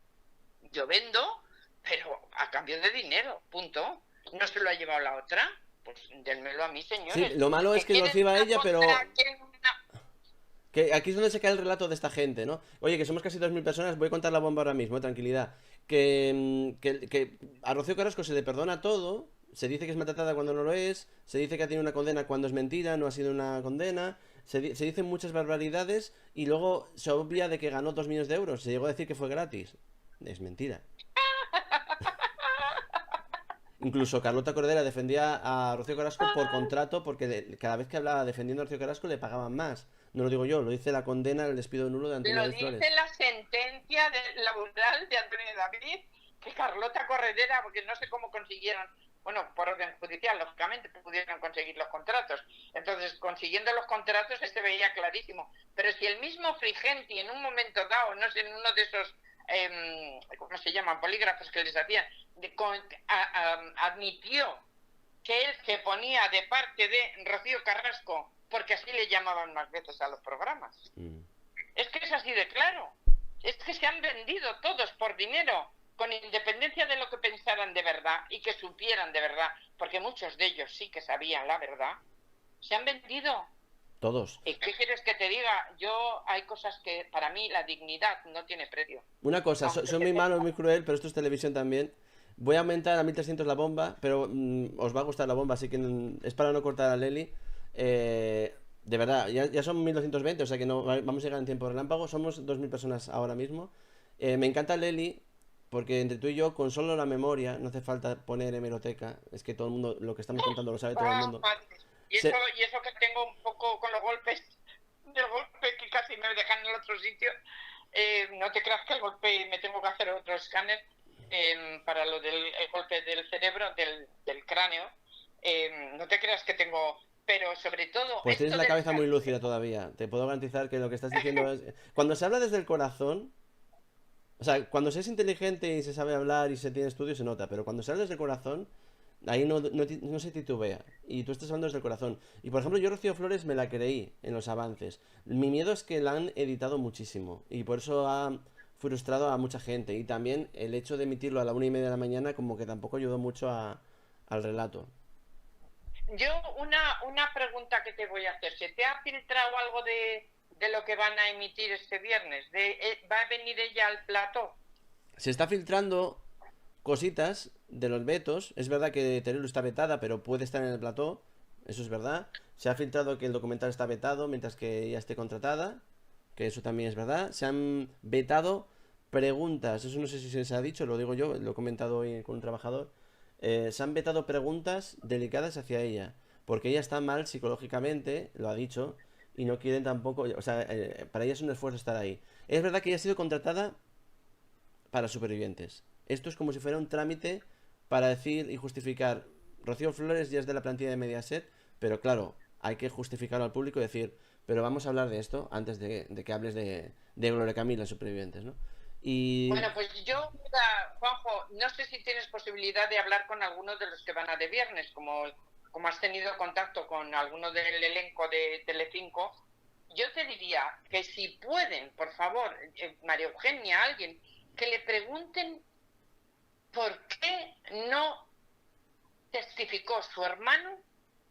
yo vendo, pero a cambio de dinero, punto. No se lo ha llevado la otra, pues denmelo a mí, Sí, señores. lo malo es Que que lo quieren reciba una ella, pero contra, quieren una... que aquí es donde se cae el relato de esta gente, ¿no? Oye, que somos casi 2000 personas, voy a contar la bomba ahora mismo, tranquilidad. Que a Rocío Carrasco se le perdona todo, se dice que es maltratada cuando no lo es, se dice que ha tenido una condena cuando es mentira, no ha sido una condena, se dicen muchas barbaridades y luego se obvia de que ganó 2 millones de euros, se llegó a decir que fue gratis. Es mentira. Incluso Carlota Cordera defendía a Rocío Carrasco por contrato porque cada vez que hablaba defendiendo a Rocío Carrasco le pagaban más. No lo digo yo, lo dice la condena al despido nulo de Antonio Lo David dice Flores. la sentencia laboral de Antonio David, que Carlota Corredera, porque no sé cómo consiguieron, bueno, por orden judicial, lógicamente, pudieron conseguir los contratos. Entonces, consiguiendo los contratos, se veía clarísimo. Pero si el mismo Frigenti, en un momento dado, no sé, en uno de esos, ¿cómo se llaman? Polígrafos que les hacían, admitió que él se ponía de parte de Rocío Carrasco, porque así le llamaban más veces a los programas. Es que es así de claro. Es que se han vendido todos por dinero, con independencia de lo que pensaran de verdad y que supieran de verdad, porque muchos de ellos sí que sabían la verdad. Se han vendido. Todos. ¿Y qué quieres que te diga? Hay cosas que para mí la dignidad no tiene precio. Una cosa, Aunque soy muy malo, muy cruel, pero esto es televisión también. Voy a aumentar a 1300 la bomba, pero os va a gustar la bomba, así que es para no cortar a Leli. De verdad, ya son 1220, o sea que no vamos a llegar en tiempo relámpago. Somos 2000 personas ahora mismo. Me encanta Leli, porque entre tú y yo, con solo la memoria, no hace falta poner hemeroteca. Es que todo el mundo, lo que estamos contando lo sabe todo el mundo. Y eso que tengo un poco con los golpes, del golpe que casi me dejan en el otro sitio. No te creas que el golpe me tengo que hacer otro escáner para lo del golpe del cerebro, del cráneo. No te creas que tengo, pero sobre todo... Pues tienes la cabeza muy lúcida todavía. Te puedo garantizar que lo que estás diciendo es... Cuando se habla desde el corazón... O sea, cuando se es inteligente y se sabe hablar y se tiene estudios se nota, pero cuando se habla desde el corazón, ahí no se titubea. Y tú estás hablando desde el corazón. Y por ejemplo, yo Rocío Flores me la creí en los avances. Mi miedo es que la han editado muchísimo. Y por eso ha frustrado a mucha gente. Y también el hecho de emitirlo a la 1:30 de la mañana como que tampoco ayudó mucho al relato. Yo una pregunta que te voy a hacer. ¿Se te ha filtrado algo de lo que van a emitir este viernes? ¿Va a venir ella al plató? Se está filtrando cositas de los vetos. Es verdad que Teruel está vetada, pero puede estar en el plató. Eso es verdad. Se ha filtrado que el documental está vetado mientras que ella esté contratada. Que eso también es verdad. Se han vetado preguntas. Eso no sé si se ha dicho, lo digo yo, lo he comentado hoy con un trabajador. Se han vetado preguntas delicadas hacia ella. Porque ella está mal psicológicamente, lo ha dicho. Y no quieren tampoco. O sea, para ella es un esfuerzo estar ahí. Es verdad que ella ha sido contratada para supervivientes. Esto es como si fuera un trámite para decir y justificar. Rocío Flores ya es de la plantilla de Mediaset, pero claro, hay que justificarlo al público y decir, pero vamos a hablar de esto antes de que hables de Gloria Camila, supervivientes, ¿no? Y... Bueno, pues yo, mira, Juanjo, no sé si tienes posibilidad de hablar con algunos de los que van a de viernes, como has tenido contacto con alguno del elenco de Telecinco. Yo te diría que si pueden, por favor, María Eugenia, alguien, que le pregunten por qué no testificó su hermano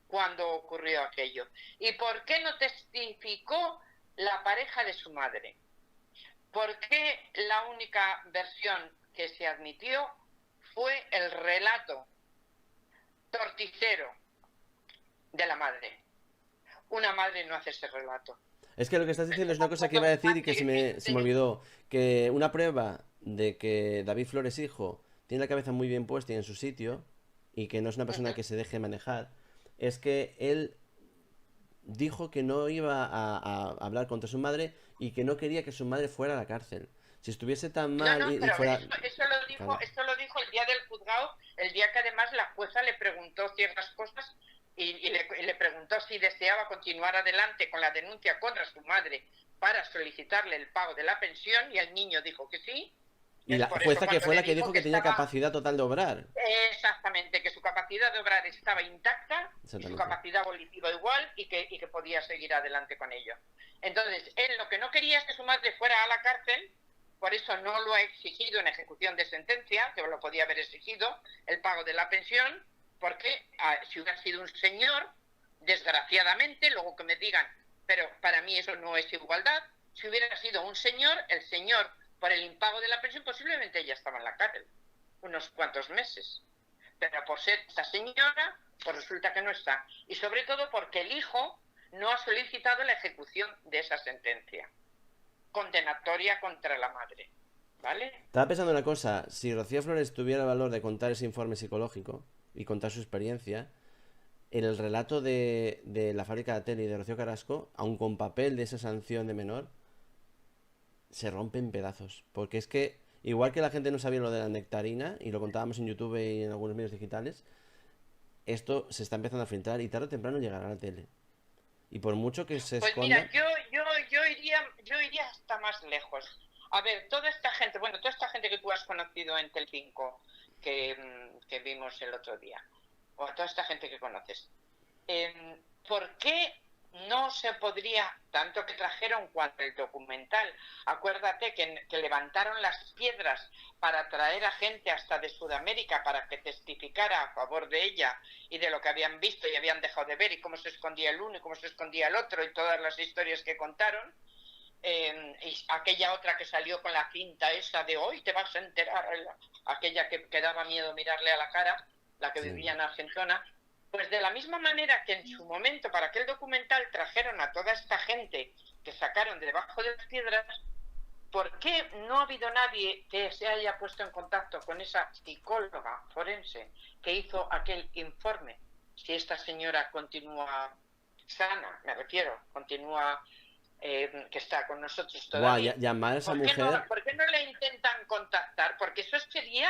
cuando ocurrió aquello y por qué no testificó la pareja de su madre. ¿Por qué la única versión que se admitió fue el relato torticero de la madre? Una madre no hace ese relato. Es que lo que estás diciendo es una cosa que iba a decir y que se me olvidó. Que una prueba de que David Flores hijo tiene la cabeza muy bien puesta y en su sitio, y que no es una persona que se deje manejar, es que él dijo que no iba a hablar contra su madre y que no quería que su madre fuera a la cárcel. Si estuviese tan mal no, y pero fuera... Eso lo dijo el día del juzgado, el día que además la jueza le preguntó ciertas cosas y le preguntó si deseaba continuar adelante con la denuncia contra su madre para solicitarle el pago de la pensión, y el niño dijo que sí. Y la jueza que fue la que dijo que tenía capacidad total de obrar. Exactamente, que su capacidad de obrar estaba intacta, y su capacidad volitiva igual, y que podía seguir adelante con ello. Entonces, él lo que no quería es que su madre fuera a la cárcel, por eso no lo ha exigido en ejecución de sentencia, que lo podía haber exigido, el pago de la pensión, porque si hubiera sido un señor, desgraciadamente, luego que me digan, pero para mí eso no es igualdad, si hubiera sido un señor, el señor, por el impago de la pensión, posiblemente ella estaba en la cárcel unos cuantos meses. Pero por ser esta señora, pues resulta que no está. Y sobre todo porque el hijo no ha solicitado la ejecución de esa sentencia condenatoria contra la madre. ¿Vale? Estaba pensando una cosa, si Rocío Flores tuviera el valor de contar ese informe psicológico, y contar su experiencia, el relato de la fábrica de tele y de Rocío Carrasco, aun con papel de esa sanción de menor, se rompe en pedazos. Porque es que, igual que la gente no sabía lo de la nectarina, y lo contábamos en YouTube y en algunos medios digitales, esto se está empezando a filtrar y tarde o temprano llegará a la tele. Y por mucho que se Pues mira, esconda... yo iría hasta más lejos. A ver, toda esta gente, bueno, toda esta gente que tú has conocido en Telecinco, que vimos el otro día, o a toda esta gente que conoces, ¿por qué no se podría, tanto que trajeron cuando el documental, acuérdate que levantaron las piedras para traer a gente hasta de Sudamérica para que testificara a favor de ella y de lo que habían visto y habían dejado de ver y cómo se escondía el uno y cómo se escondía el otro y todas las historias que contaron? Y aquella otra que salió con la cinta esa de hoy te vas a enterar, aquella que daba miedo mirarle a la cara, la que Sí. vivía en Argentina. Pues de la misma manera que en su momento para aquel documental trajeron a toda esta gente que sacaron de debajo de las piedras, ¿por qué no ha habido nadie que se haya puesto en contacto con esa psicóloga forense que hizo aquel informe? Si esta señora continúa sana, me refiero, continúa, que está con nosotros Buah, todavía. llamar a esa mujer... ¿Por qué no le intentan contactar? Porque eso sería,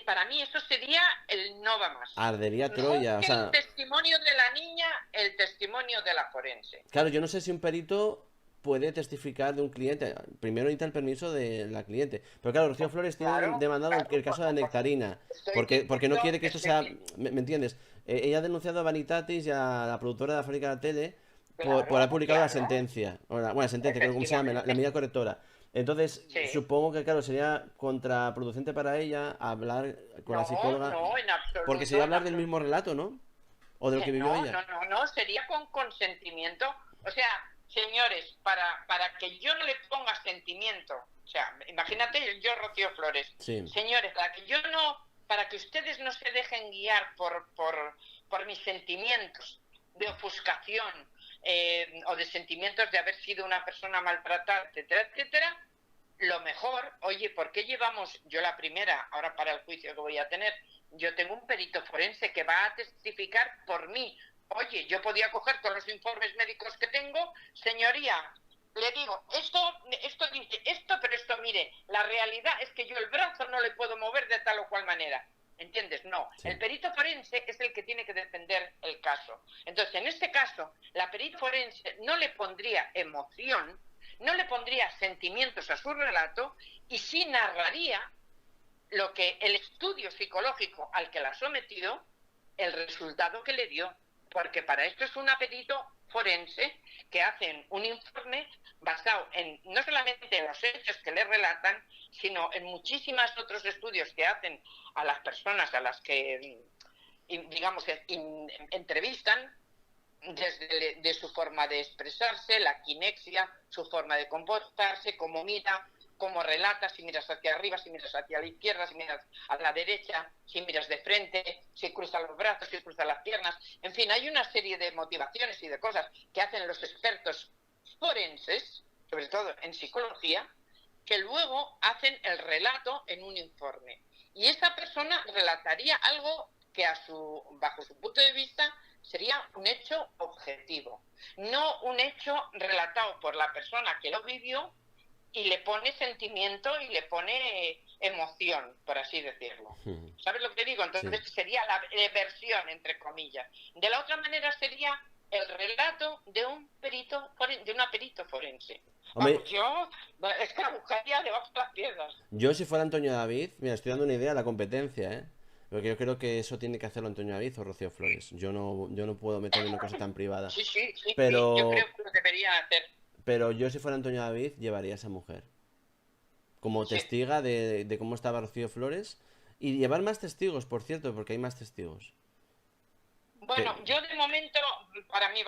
para mí eso sería el no va más. Ardería Mejor Troya, o que sea... el testimonio de la niña, el testimonio de la forense. Claro, yo no sé si un perito puede testificar de un cliente. Primero necesita el permiso de la cliente. Pero claro, Rocío Flores tiene Claro, demandado claro, el caso de la nectarina. Porque no quiere que esto sea... ¿Me entiendes? Ella ha denunciado a Vanitatis y a la productora de la fábrica de la tele por haber claro, publicado la claro, sentencia. Bueno, la sentencia, creo que se llama, la medida correctora. Entonces, sí. supongo que, claro, sería contraproducente para ella hablar con la psicóloga. No, en absoluto. Porque sería hablar del mismo relato, ¿no? O de lo que vivió ella. No, sería con consentimiento. O sea, señores, para que yo no le ponga sentimiento, o sea, imagínate yo, Rocío Flores, Sí. señores, para que ustedes no se dejen guiar por mis sentimientos de ofuscación, o de sentimientos de haber sido una persona maltratada, etcétera, etcétera, lo mejor, oye, ¿por qué llevamos, yo la primera, ahora para el juicio que voy a tener, yo tengo un perito forense que va a testificar por mí? Oye, yo podía coger todos los informes médicos que tengo, señoría, le digo, esto dice esto, pero esto, mire, la realidad es que yo el brazo no le puedo mover de tal o cual manera. ¿Entiendes? No. Sí. El perito forense es el que tiene que defender el caso. Entonces, en este caso, la perito forense no le pondría emoción, no le pondría sentimientos a su relato y sí narraría lo que el estudio psicológico al que la ha sometido, el resultado que le dio. Porque para esto es una perito forense que hacen un informe basado no solamente en los hechos que le relatan, sino en muchísimos otros estudios que hacen a las personas a las que, digamos, entrevistan, desde de su forma de expresarse, la quinexia, su forma de comportarse, cómo mira, cómo relata, si miras hacia arriba, si miras hacia la izquierda, si miras a la derecha, si miras de frente, si cruzan los brazos, si cruzan las piernas. En fin, hay una serie de motivaciones y de cosas que hacen los expertos forenses, sobre todo en psicología, que luego hacen el relato en un informe. Y esa persona relataría algo que bajo su punto de vista sería un hecho objetivo, no un hecho relatado por la persona que lo vivió y le pone sentimiento y le pone emoción, por así decirlo. ¿Sabes lo que digo? Entonces sí, sería la versión, entre comillas. De la otra manera sería el relato de un perito, de una perito forense. Vamos, yo es que la buscaría debajo de las piedras. Yo si fuera Antonio David, mira, estoy dando una idea de la competencia, ¿eh? Porque yo creo que eso tiene que hacerlo Antonio David o Rocío Flores. Yo no puedo meterme en una cosa tan privada. Sí, pero... yo creo que lo debería hacer. Pero yo si fuera Antonio David llevaría a esa mujer como testiga de cómo estaba Rocío Flores. Y llevar más testigos, por cierto, porque hay más testigos. Bueno, yo de momento, para mí,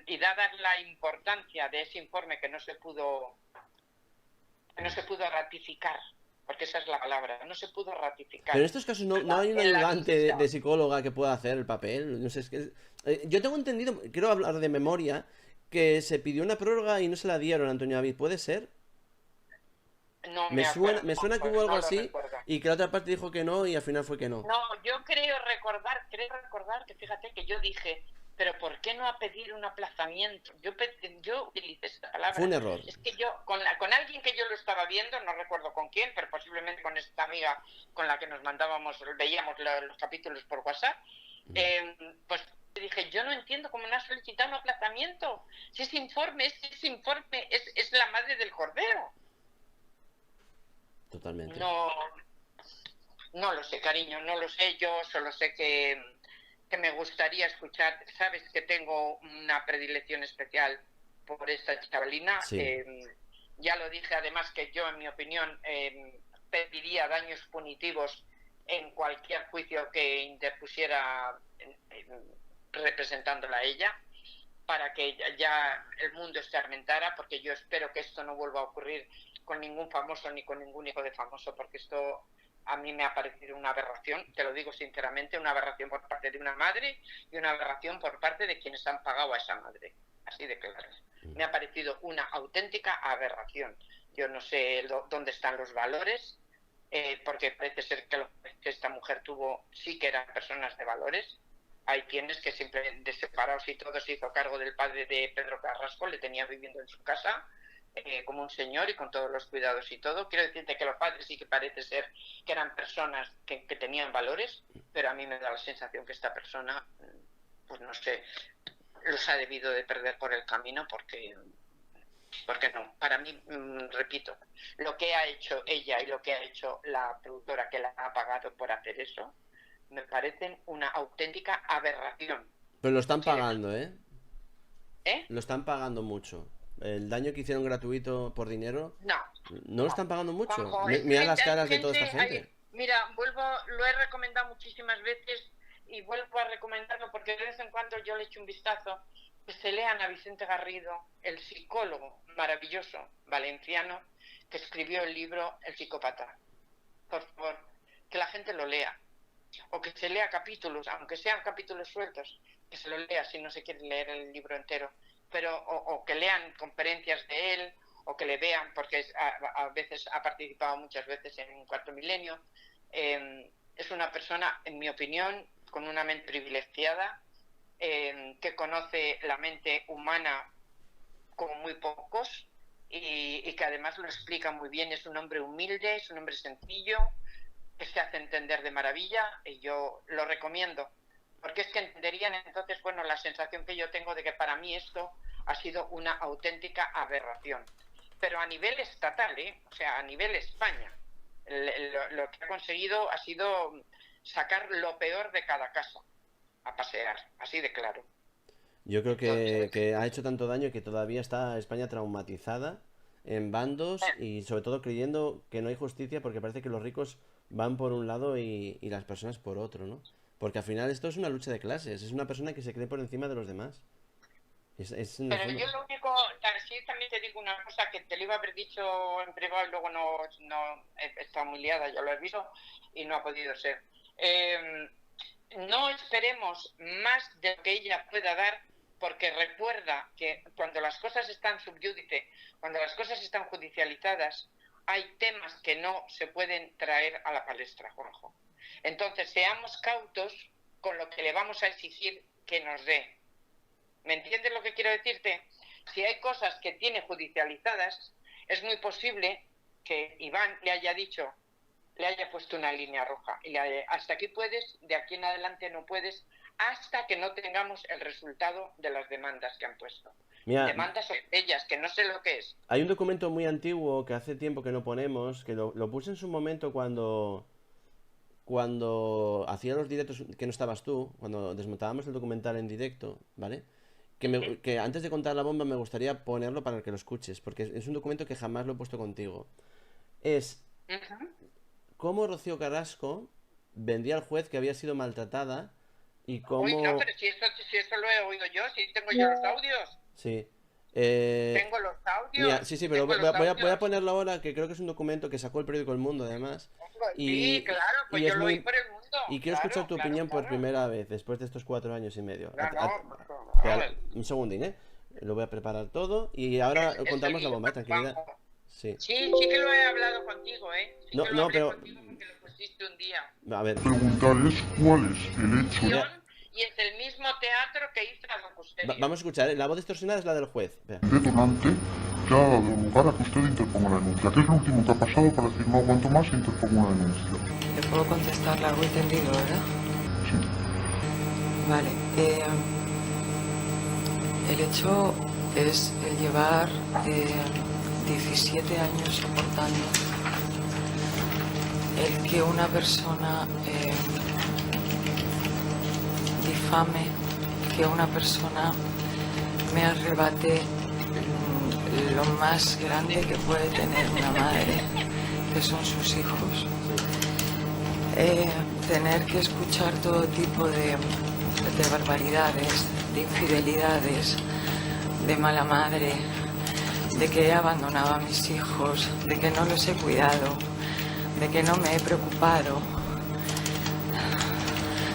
y dada la importancia de ese informe que no se pudo ratificar, porque esa es la palabra, no se pudo ratificar. Pero en estos casos no hay un ayudante de psicóloga que pueda hacer el papel. No sé, es que yo tengo entendido, quiero hablar de memoria, que se pidió una prórroga y no se la dieron a Antonio David. ¿Puede ser? No me suena que hubo algo así y que la otra parte dijo que no y al final fue que no. No, yo creo recordar que fíjate que yo dije, pero ¿por qué no a pedir un aplazamiento? Yo utilicé esta Fue un palabra. error. Es que yo, con alguien que yo lo estaba viendo, no recuerdo con quién, pero posiblemente con esta amiga con la que nos veíamos los capítulos por WhatsApp, pues dije, yo no entiendo cómo no has solicitado un aplazamiento. Si ese informe es la madre del cordero. Totalmente. No, no lo sé, cariño, no lo sé. Yo solo sé que me gustaría escuchar. Sabes que tengo una predilección especial por esta chavalina. Sí. Ya lo dije, además, que yo, en mi opinión, pediría daños punitivos en cualquier juicio que interpusiera representándola a ella, para que ya el mundo escarmentara, porque yo espero que esto no vuelva a ocurrir con ningún famoso ni con ningún hijo de famoso, porque esto a mí me ha parecido una aberración, te lo digo sinceramente, una aberración por parte de una madre y una aberración por parte de quienes han pagado a esa madre, así de claro. Me ha parecido una auténtica aberración. Yo no sé dónde están los valores, porque parece ser que esta mujer tuvo, sí que eran personas de valores. Hay quienes que siempre de separados y todo se hizo cargo del padre de Pedro Carrasco, le tenía viviendo en su casa como un señor y con todos los cuidados y todo. Quiero decirte que los padres sí que parece ser que eran personas que tenían valores, pero a mí me da la sensación que esta persona, pues no sé, los ha debido de perder por el camino, porque no. Para mí, repito, lo que ha hecho ella y lo que ha hecho la productora que la ha pagado por hacer eso, me parecen una auténtica aberración. Pero lo están pagando, ¿eh? ¿Eh? Lo están pagando mucho. El daño que hicieron gratuito por dinero, No. no lo están pagando mucho. Juanjo, Mira las caras de toda esta gente. Mira, lo he recomendado muchísimas veces y vuelvo a recomendarlo porque de vez en cuando yo le echo un vistazo, que se lean a Vicente Garrido, el psicólogo maravilloso valenciano que escribió el libro El psicópata. Por favor, que la gente lo lea. O que se lea capítulos, aunque sean capítulos sueltos, que se lo lea si no se quiere leer el libro entero, pero o que lean conferencias de él, o que le vean, porque a veces ha participado muchas veces en un Cuarto Milenio. Es una persona, en mi opinión, con una mente privilegiada, que conoce la mente humana como muy pocos, y que además lo explica muy bien. Es un hombre humilde, es un hombre sencillo, que se hace entender de maravilla, y yo lo recomiendo, porque es que entenderían entonces, bueno, la sensación que yo tengo de que para mí esto ha sido una auténtica aberración. Pero a nivel estatal, o sea, a nivel España, lo que ha conseguido ha sido sacar lo peor de cada casa a pasear, así de claro. Yo creo que ha hecho tanto daño que todavía está España traumatizada en bandos y sobre todo creyendo que no hay justicia, porque parece que los ricos van por un lado y las personas por otro, ¿no? Porque al final esto es una lucha de clases, es una persona que se cree por encima de los demás. Pero yo lo único, sí, también te digo una cosa que te lo iba a haber dicho en privado y luego no he estado muy liada, ya lo he visto y no ha podido ser. No esperemos más de lo que ella pueda dar, porque recuerda que cuando las cosas están subyúdice, cuando las cosas están judicializadas, hay temas que no se pueden traer a la palestra, Juanjo. Entonces, seamos cautos con lo que le vamos a exigir que nos dé. ¿Me entiendes lo que quiero decirte? Si hay cosas que tiene judicializadas, es muy posible que Iván le haya dicho, le haya puesto una línea roja. Y hasta aquí puedes, de aquí en adelante no puedes, hasta que no tengamos el resultado de las demandas que han puesto. Mira, demandas son ellas, que no sé lo que es. Hay un documento muy antiguo que hace tiempo que no ponemos, que lo puse en su momento cuando hacía los directos, que no estabas tú, cuando desmontábamos el documental en directo, ¿vale? Que antes de contar la bomba me gustaría ponerlo para que lo escuches, porque es un documento que jamás lo he puesto contigo. Es cómo Rocío Carrasco vendía al juez que había sido maltratada y cómo... Uy, no, pero si eso lo he oído yo, si tengo yo los audios. Sí. Tengo los audios. Mira, sí, pero voy a ponerlo ahora, que creo que es un documento que sacó el periódico El Mundo, además. Sí, claro, pues yo lo oí por El Mundo. Y quiero escuchar tu opinión por primera vez, después de estos 4 años y medio. Un segundín, ¿eh? Lo voy a preparar todo y ahora contamos la bomba, tranquilidad. Sí que lo he hablado contigo, ¿eh? Sí, no, pero existe un día. A ver. Preguntar es cuál es el hecho Y es el mismo teatro que hizo la custodia. Vamos a escuchar, la voz distorsionada es la del juez. Vea. detonante que ha dado lugar a que usted interponga la denuncia. ¿Qué es lo último que ha pasado para decir no aguanto más e interpongo una denuncia? Le puedo contestar largo y tendido, ¿verdad? Sí. Vale. El hecho es el llevar 17 años soportando el que una persona difame, que una persona me arrebate lo más grande que puede tener una madre, que son sus hijos. Tener que escuchar todo tipo de barbaridades, de infidelidades, de mala madre, de que he abandonado a mis hijos, de que no los he cuidado, de que no me he preocupado,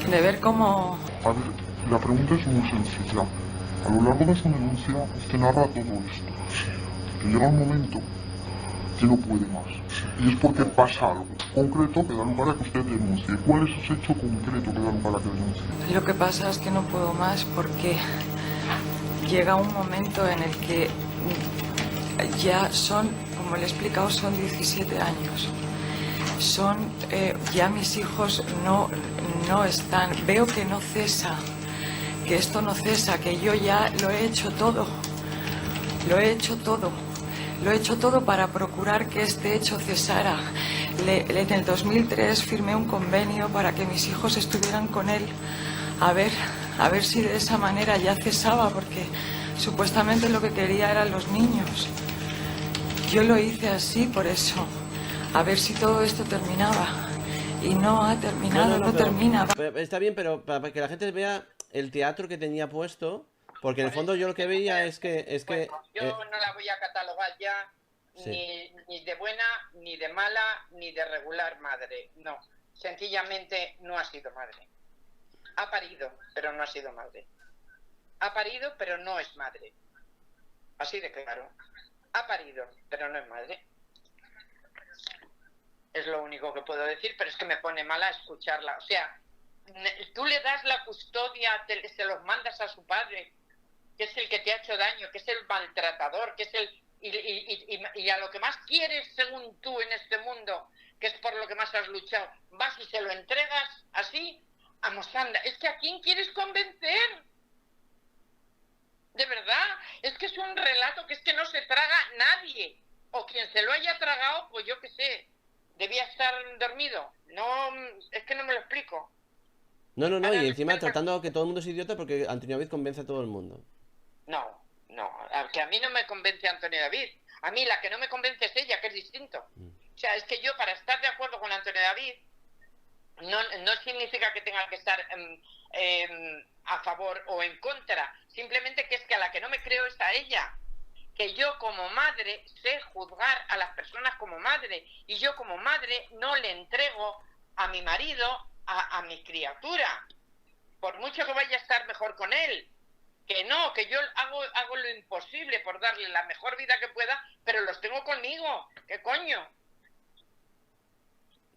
de ver cómo... A ver, la pregunta es muy sencilla. A lo largo de su denuncia, usted narra todo esto. Que llega un momento que no puede más. Y es porque pasa algo concreto que da lugar a que usted denuncie. ¿Cuál es ese hecho concreto que da lugar a que denuncie? Lo que pasa es que no puedo más porque llega un momento en el que ya son, como le he explicado, son 17 años. Son, ya mis hijos no están, veo que no cesa, que esto no cesa, que yo ya lo he hecho todo, lo he hecho todo. Lo he hecho todo para procurar que este hecho cesara. En el 2003 firmé un convenio para que mis hijos estuvieran con él, a ver si de esa manera ya cesaba, porque supuestamente lo que quería eran los niños. Yo lo hice así por eso, a ver si todo esto terminaba. Y no ha terminado, no termina. Está bien, pero para que la gente vea el teatro que tenía puesto, porque en el fondo yo lo que veía es que... Yo no la voy a catalogar ya ni de buena, ni de mala, ni de regular madre. No, sencillamente no ha sido madre. Ha parido, pero no ha sido madre. Ha parido, pero no es madre. Así de claro. Ha parido, pero no es madre. Es lo único que puedo decir, pero es que me pone mala escucharla. O sea, tú le das la custodia, se los mandas a su padre, que es el que te ha hecho daño, que es el maltratador, que es el... Y a lo que más quieres, según tú, en este mundo, que es por lo que más has luchado, vas y se lo entregas así a Mosanda. Es que ¿a quién quieres convencer? De verdad, es que es un relato que es que no se traga nadie. O quien se lo haya tragado, pues yo qué sé, debía estar dormido. No, es que no me lo explico. No, y encima tratando que todo el mundo es idiota porque Antonio David convence a todo el mundo. No, que a mí no me convence Antonio David. A mí la que no me convence es ella, que es distinto. O sea, es que yo para estar de acuerdo con Antonio David no significa que tenga que estar a favor o en contra. Simplemente que es que a la que no me creo es a ella. Que yo como madre sé juzgar a las personas como madre. Y yo como madre no le entrego a mi marido a mi criatura. Por mucho que vaya a estar mejor con él. Que no, que yo hago lo imposible por darle la mejor vida que pueda, pero los tengo conmigo. ¿Qué coño?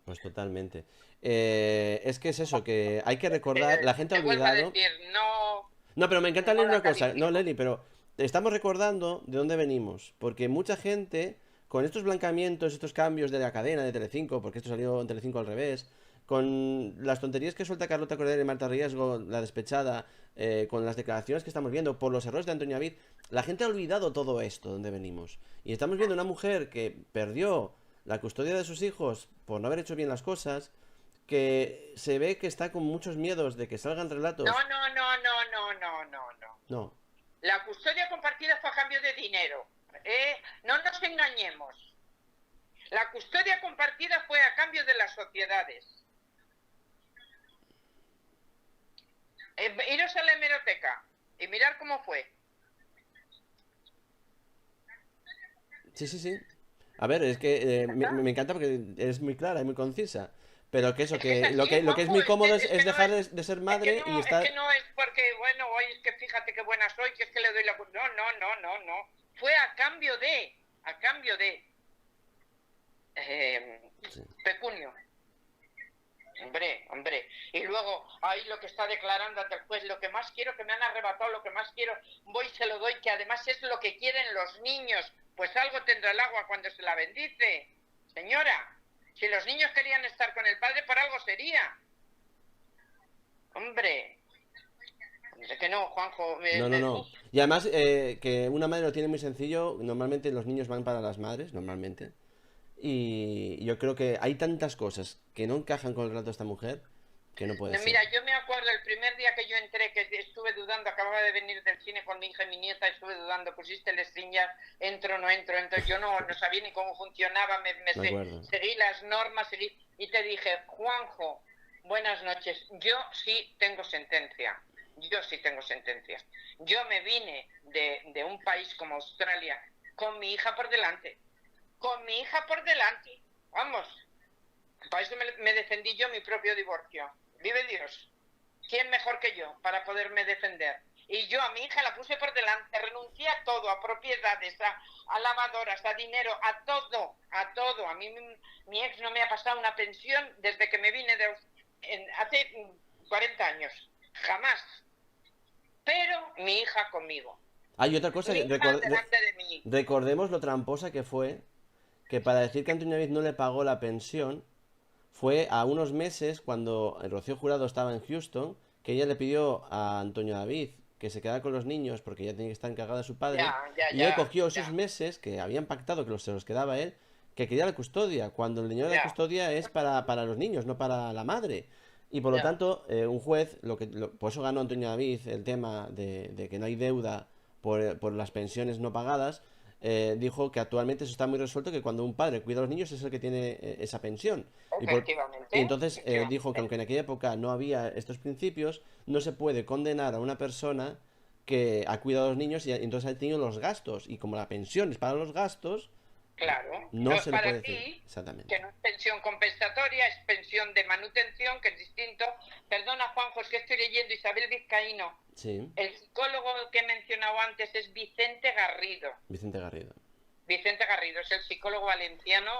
Pues totalmente. Es que es eso, que hay que recordar, la gente ha olvidado... No, pero me encanta leer una cosa, no, Leli, pero estamos recordando de dónde venimos, porque mucha gente, con estos blancamientos, estos cambios de la cadena de Telecinco, porque esto salió en Telecinco al revés, con las tonterías que suelta Carlota Cordero y Marta Riesgo, la despechada, con las declaraciones que estamos viendo, por los errores de Antonio David, la gente ha olvidado todo esto, donde venimos. Y estamos viendo una mujer que perdió la custodia de sus hijos por no haber hecho bien las cosas, que se ve que está con muchos miedos de que salgan relatos. No. No. La custodia compartida fue a cambio de dinero. No nos engañemos. La custodia compartida fue a cambio de las sociedades. Iros a la hemeroteca y mirar cómo fue. Sí. A ver, es que me encanta porque es muy clara y muy concisa. Pero que eso, que lo que es muy cómodo es dejar de ser madre y estar... Es que no es porque, bueno, hoy es que fíjate qué buena soy, que es que le doy la... No. Fue a cambio de... Sí. Pecunio. Hombre. Y luego, ahí lo que está declarando ante el juez, lo que más quiero, que me han arrebatado, lo que más quiero, voy y se lo doy, que además es lo que quieren los niños. Pues algo tendrá el agua cuando se la bendice. Señora, si los niños querían estar con el padre, por algo sería. Hombre, es que no, Juanjo. No. Y además, que una madre lo tiene muy sencillo. Normalmente los niños van para las madres, normalmente. Y yo creo que hay tantas cosas que no encajan con el relato de esta mujer que no puede ser. Mira, yo me acuerdo el primer día que yo entré, que estuve dudando, acababa de venir del cine con mi hija y mi nieta, estuve dudando, pusiste el StreamYard, entro, no entro, yo no sabía ni cómo funcionaba, seguí las normas, y te dije, Juanjo, buenas noches, yo sí tengo sentencia. Yo me vine de un país como Australia con mi hija por delante. Vamos, para eso me defendí yo mi propio divorcio. Vive Dios. ¿Quién mejor que yo para poderme defender? Y yo a mi hija la puse por delante, renuncié a todo, a propiedades, a lavadoras, a dinero, a todo. A mí mi ex no me ha pasado una pensión desde que me vine hace 40 años. Jamás. Pero mi hija conmigo. Hay otra cosa, delante de mí. Recordemos lo tramposa que fue, que para decir que Antonio David no le pagó la pensión, fue a unos meses cuando Rocío Jurado estaba en Houston, que ella le pidió a Antonio David que se quedara con los niños porque ella tenía que estar encargada de su padre, y él cogió esos meses que habían pactado que se los quedaba él, que quería la custodia, cuando el dinero de la custodia es para los niños, no para la madre. Y por lo tanto, un juez, por eso ganó Antonio David el tema de que no hay deuda por las pensiones no pagadas, dijo que actualmente eso está muy resuelto, que cuando un padre cuida a los niños es el que tiene esa pensión. Y entonces dijo que aunque en aquella época no había estos principios, no se puede condenar a una persona que ha cuidado a los niños y entonces ha tenido los gastos. Y como la pensión es para los gastos, claro, no se le puede decir. Exactamente. Que no es pensión compensatoria, es pensión de manutención, que es distinto. Perdona, Juanjo, es que estoy leyendo Isabel Vizcaíno. Sí. El psicólogo que he mencionado antes es Vicente Garrido. Vicente Garrido es el psicólogo valenciano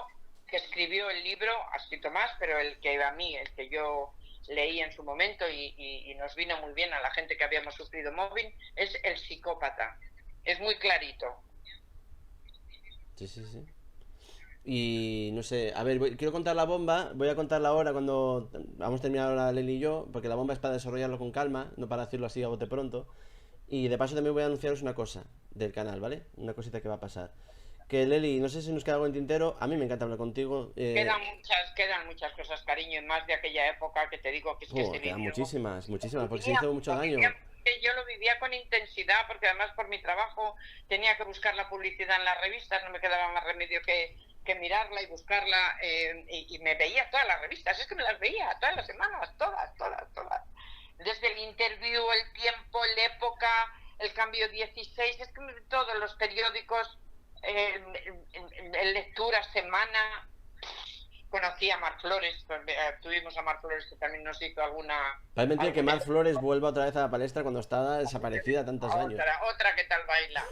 que escribió el libro, ha escrito más, pero el que yo leí en su momento y nos vino muy bien a la gente que habíamos sufrido mobbing, es El psicópata. Es muy clarito. Sí. Y no sé, a ver, quiero contar la bomba. Voy a contarla ahora cuando vamos a terminar ahora Leli y yo, porque la bomba es para desarrollarlo con calma, no para decirlo así a bote pronto. Y de paso también voy a anunciaros una cosa del canal, ¿vale? Una cosita que va a pasar. Que Leli, no sé si nos queda algo en tintero. A mí me encanta hablar contigo. Quedan muchas cosas, cariño, y más de aquella época que te digo que es que se quedan vivió. muchísimas, porque se hizo mucho daño. Yo lo vivía con intensidad, porque además por mi trabajo tenía que buscar la publicidad en las revistas, no me quedaba más remedio que mirarla y buscarla, y me veía todas las revistas, es que me las veía todas las semanas, todas. Desde el Interview, El Tiempo, El Época, El Cambio 16, es que todos los periódicos, en Lectura, Semana. Conocí a Mar Flores, tuvimos a Mar Flores que también nos hizo alguna... Parece mentira que Mar Flores vuelva otra vez a la palestra cuando estaba desaparecida tantos años. Otra que tal baila.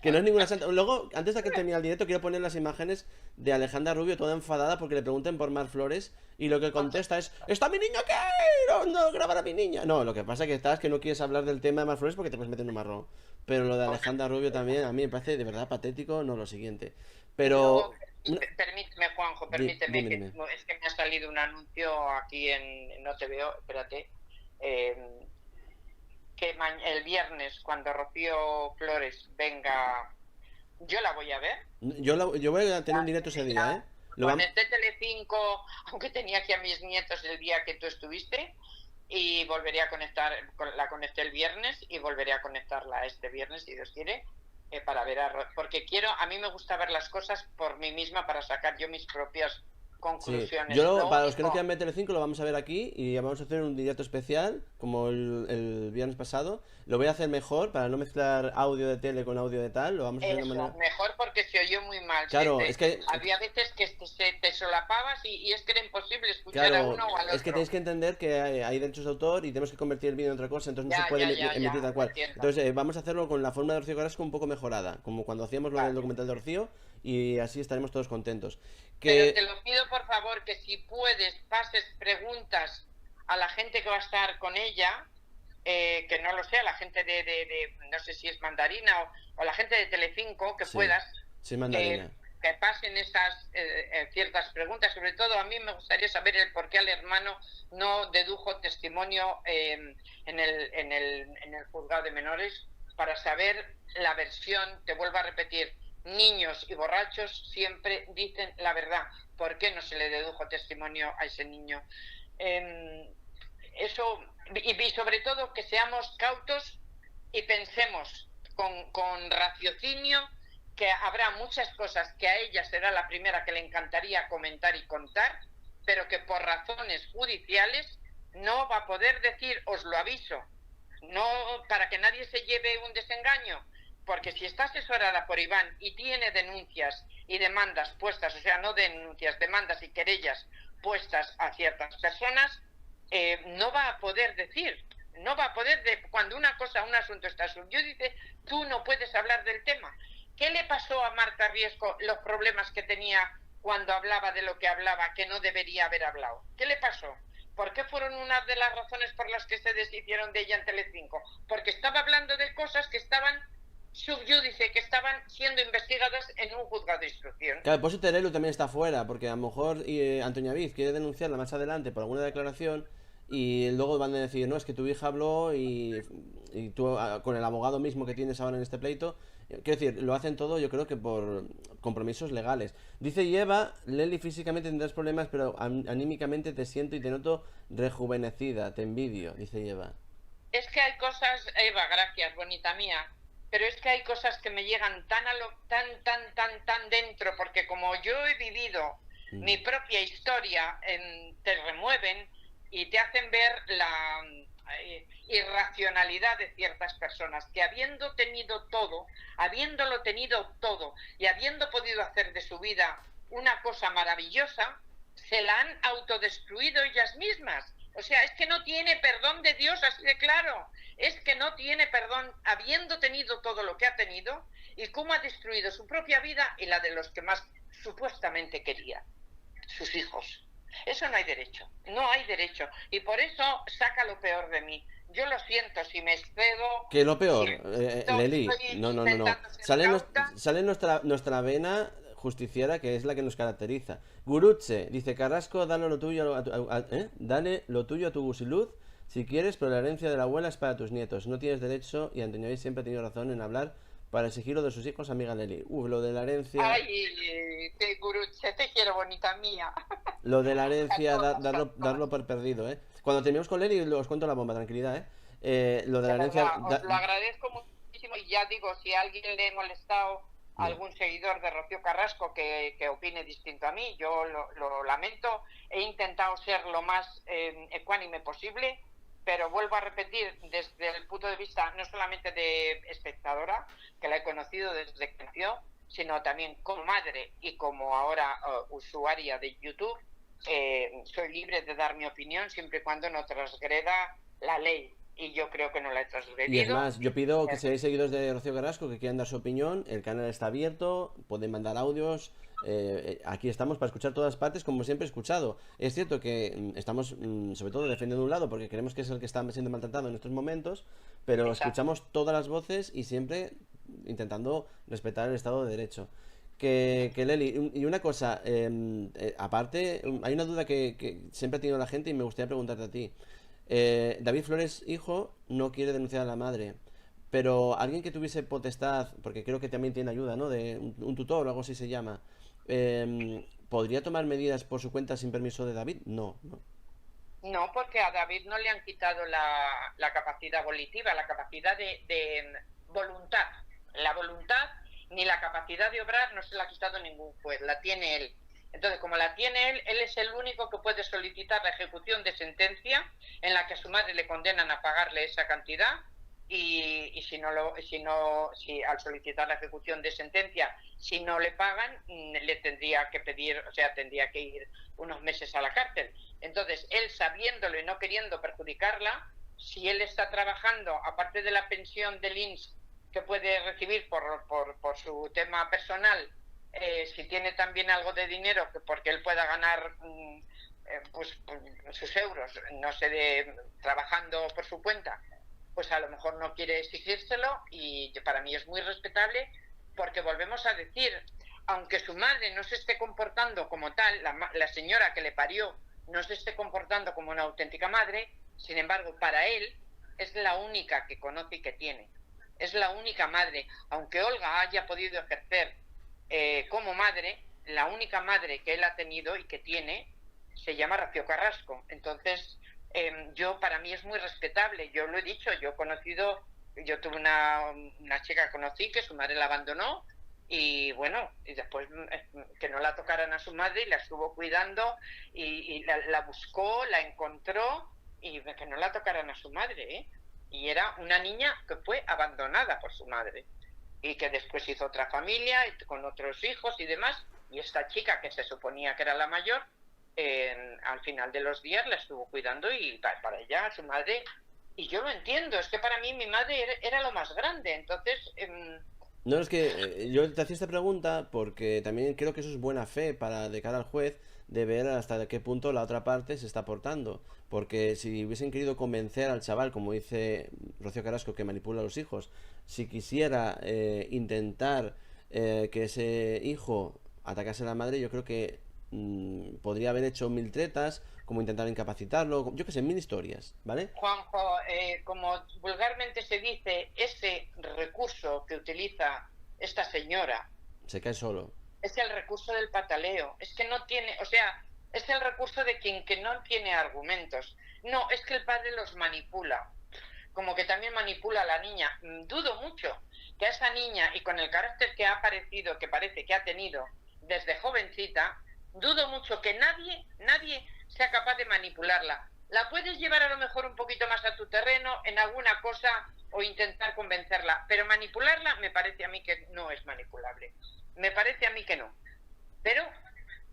Que no es ninguna santa. Luego, antes de que termine el directo, quiero poner las imágenes de Alejandra Rubio toda enfadada porque le pregunten por Mar Flores y lo que contesta es: ¿está mi niño qué? No grabar a mi niña. No, lo que pasa es que no quieres hablar del tema de Mar Flores porque te puedes meter en un marrón. Pero lo de Alejandra Rubio también, a mí me parece de verdad patético, no lo siguiente. Pero... Permíteme, Juanjo, permíteme. Dime. Es que me ha salido un anuncio aquí en No Te Veo, espérate. Que el viernes, cuando Rocío Flores venga, yo la voy a ver. Yo voy a tener un directo ese día, ¿eh? Conecté Telecinco, aunque tenía aquí a mis nietos el día que tú estuviste, y volveré a conectar, la conecté el viernes y volveré a conectarla este viernes, si Dios quiere. Para ver porque a mí me gusta ver las cosas por mí misma para sacar yo mis propias conclusiones. Sí. Para los que no quieran ver Telecinco, lo vamos a ver aquí y vamos a hacer un directo especial como el viernes pasado. Lo voy a hacer mejor para no mezclar audio de tele con audio de tal. Lo vamos a hacer de manera... mejor porque se oyó muy mal. Claro, es que... Había veces que te solapabas y es que era imposible escuchar a uno o al otro. Es que tenéis que entender que hay derechos de autor y tenemos que convertir el vídeo en otra cosa, entonces no se puede emitir tal cual. Entonces vamos a hacerlo con la forma de Rocío Carrasco un poco mejorada, como cuando hacíamos lo del documental de Rocío, y así estaremos todos contentos. Pero te lo pido por favor que si puedes pases preguntas a la gente que va a estar con ella, que no lo sé, a la gente de no sé si es Mandarina o la gente de Telecinco, que puedas que pasen esas ciertas preguntas. Sobre todo a mí me gustaría saber el por qué al hermano no dedujo testimonio en el juzgado de menores, para saber la versión. Te vuelvo a repetir, niños y borrachos siempre dicen la verdad. ¿Por qué no se le dedujo testimonio a ese niño? Eso, y sobre todo que seamos cautos y pensemos con raciocinio, que habrá muchas cosas que a ella será la primera que le encantaría comentar y contar, pero que por razones judiciales no va a poder decir, os lo aviso, no, para que nadie se lleve un desengaño, porque si está asesorada por Iván y tiene denuncias y demandas puestas, o sea, no denuncias, demandas y querellas puestas a ciertas personas, no va a poder decir, no va a poder, cuando una cosa, un asunto está subyúdice, tú no puedes hablar del tema. ¿Qué le pasó a Marta Riesco, los problemas que tenía cuando hablaba de lo que hablaba, que no debería haber hablado? ¿Qué le pasó? ¿Por qué fueron una de las razones por las que se deshicieron de ella en Telecinco? Porque estaba hablando de cosas que estaban subyúdice, que estaban siendo investigadas en un juzgado de instrucción. Claro, por eso Terelu también está fuera, porque a lo mejor Antonia Viz quiere denunciarla más adelante por alguna declaración y luego van a decir, no, es que tu hija habló y tú con el abogado mismo que tienes ahora en este pleito. Quiero decir, lo hacen todo yo creo que por compromisos legales. Dice Eva, Leli, físicamente tendrás problemas, pero anímicamente te siento y te noto rejuvenecida, te envidio, dice Eva. Es que hay cosas, Eva, gracias, bonita mía, pero es que hay cosas que me llegan tan dentro, porque como yo he vivido mi propia historia, te remueven y te hacen ver la irracionalidad de ciertas personas que habiéndolo tenido todo y habiendo podido hacer de su vida una cosa maravillosa, se la han autodestruido ellas mismas. O sea, es que no tiene perdón de Dios, así de claro. Es que no tiene perdón habiendo tenido todo lo que ha tenido y cómo ha destruido su propia vida y la de los que más supuestamente quería, sus hijos. Eso no hay derecho, no hay derecho. Y por eso saca lo peor de mí. Yo lo siento si me excedo. ¿Qué es lo peor, Leli? No. Sale nuestra vena justiciera, que es la que nos caracteriza. Gurutze dice, Carrasco, dale lo tuyo a tu gusiluz si quieres, pero la herencia de la abuela es para tus nietos. No tienes derecho, y Antonio Viz siempre ha tenido razón en hablar para exigirlo de sus hijos, amiga Leli. Lo de la herencia... Ay, Gurutze, te quiero, bonita mía. Lo de la herencia, darlo por perdido, ¿eh? Cuando terminemos con Leli, os cuento la bomba, tranquilidad, ¿eh? Lo de la herencia... Os lo agradezco muchísimo y ya digo, si a alguien le he molestado a algún seguidor de Rocío Carrasco que opine distinto a mí, yo lo lamento. He intentado ser lo más ecuánime posible, pero vuelvo a repetir, desde el punto de vista no solamente de espectadora, que la he conocido desde que nació, sino también como madre y como ahora usuaria de YouTube, soy libre de dar mi opinión siempre y cuando no transgreda la ley. Y yo creo que no la he transgredido. Y es más, yo pido que seáis seguidores de Rocío Carrasco, que quieran dar su opinión, el canal está abierto, pueden mandar audios, aquí estamos para escuchar todas partes como siempre he escuchado. Es cierto que estamos sobre todo defendiendo un lado porque creemos que es el que está siendo maltratado en estos momentos, pero escuchamos todas las voces y siempre intentando respetar el Estado de Derecho. Que Leli, y una cosa, aparte, hay una duda que siempre ha tenido la gente y me gustaría preguntarte a ti. David Flores, hijo, no quiere denunciar a la madre, pero alguien que tuviese potestad, porque creo que también tiene ayuda, ¿no? De un tutor o algo así se llama, ¿podría tomar medidas por su cuenta sin permiso de David? No. No, porque a David no le han quitado la capacidad volitiva, la capacidad de voluntad. La voluntad ni la capacidad de obrar no se la ha quitado ningún juez, la tiene él. Entonces, como la tiene él es el único que puede solicitar la ejecución de sentencia en la que a su madre le condenan a pagarle esa cantidad y si al solicitar la ejecución de sentencia, si no le pagan, le tendría que pedir, o sea, tendría que ir unos meses a la cárcel. Entonces, él, sabiéndolo y no queriendo perjudicarla, si él está trabajando, aparte de la pensión del INS que puede recibir por su tema personal, si tiene también algo de dinero, porque él pueda ganar pues sus euros, no sé, trabajando por su cuenta, pues a lo mejor no quiere exigírselo, y para mí es muy respetable, porque volvemos a decir, aunque su madre no se esté comportando como tal, la señora que le parió no se esté comportando como una auténtica madre, sin embargo, para él es la única que conoce y que tiene. Es la única madre. Aunque Olga haya podido ejercer como madre, la única madre que él ha tenido y que tiene se llama Rocío Carrasco. Entonces, para mí es muy respetable. Yo lo he dicho, yo tuve una chica que conocí que su madre la abandonó, y bueno, y después que no la tocaran a su madre, y la estuvo cuidando, y la buscó, la encontró, y que no la tocaran a su madre, ¿eh? Y era una niña que fue abandonada por su madre, y que después hizo otra familia con otros hijos y demás, y esta chica, que se suponía que era la mayor, al final de los días la estuvo cuidando, y para ella, su madre, y yo lo entiendo, es que para mí mi madre era lo más grande. Entonces No, es que yo te hacía esta pregunta porque también creo que eso es buena fe de cara al juez, de ver hasta qué punto la otra parte se está portando. Porque si hubiesen querido convencer al chaval, como dice Rocío Carrasco, que manipula a los hijos, si quisiera intentar que ese hijo atacase a la madre, yo creo que podría haber hecho mil tretas, como intentar incapacitarlo, yo que sé, mil historias, ¿vale? Juanjo, como vulgarmente se dice, ese recurso que utiliza esta señora Se cae solo. es el recurso del pataleo. Es que no tiene, o sea, es el recurso de quien que no tiene argumentos. No, es que el padre los manipula, como que también manipula a la niña. Dudo mucho que a esa niña, y con el carácter que ha aparecido, que parece que ha tenido desde jovencita, dudo mucho que nadie sea capaz de manipularla. La puedes llevar a lo mejor un poquito más a tu terreno en alguna cosa, o intentar convencerla, pero manipularla me parece a mí que no es manipulable. Me parece a mí que no. Pero,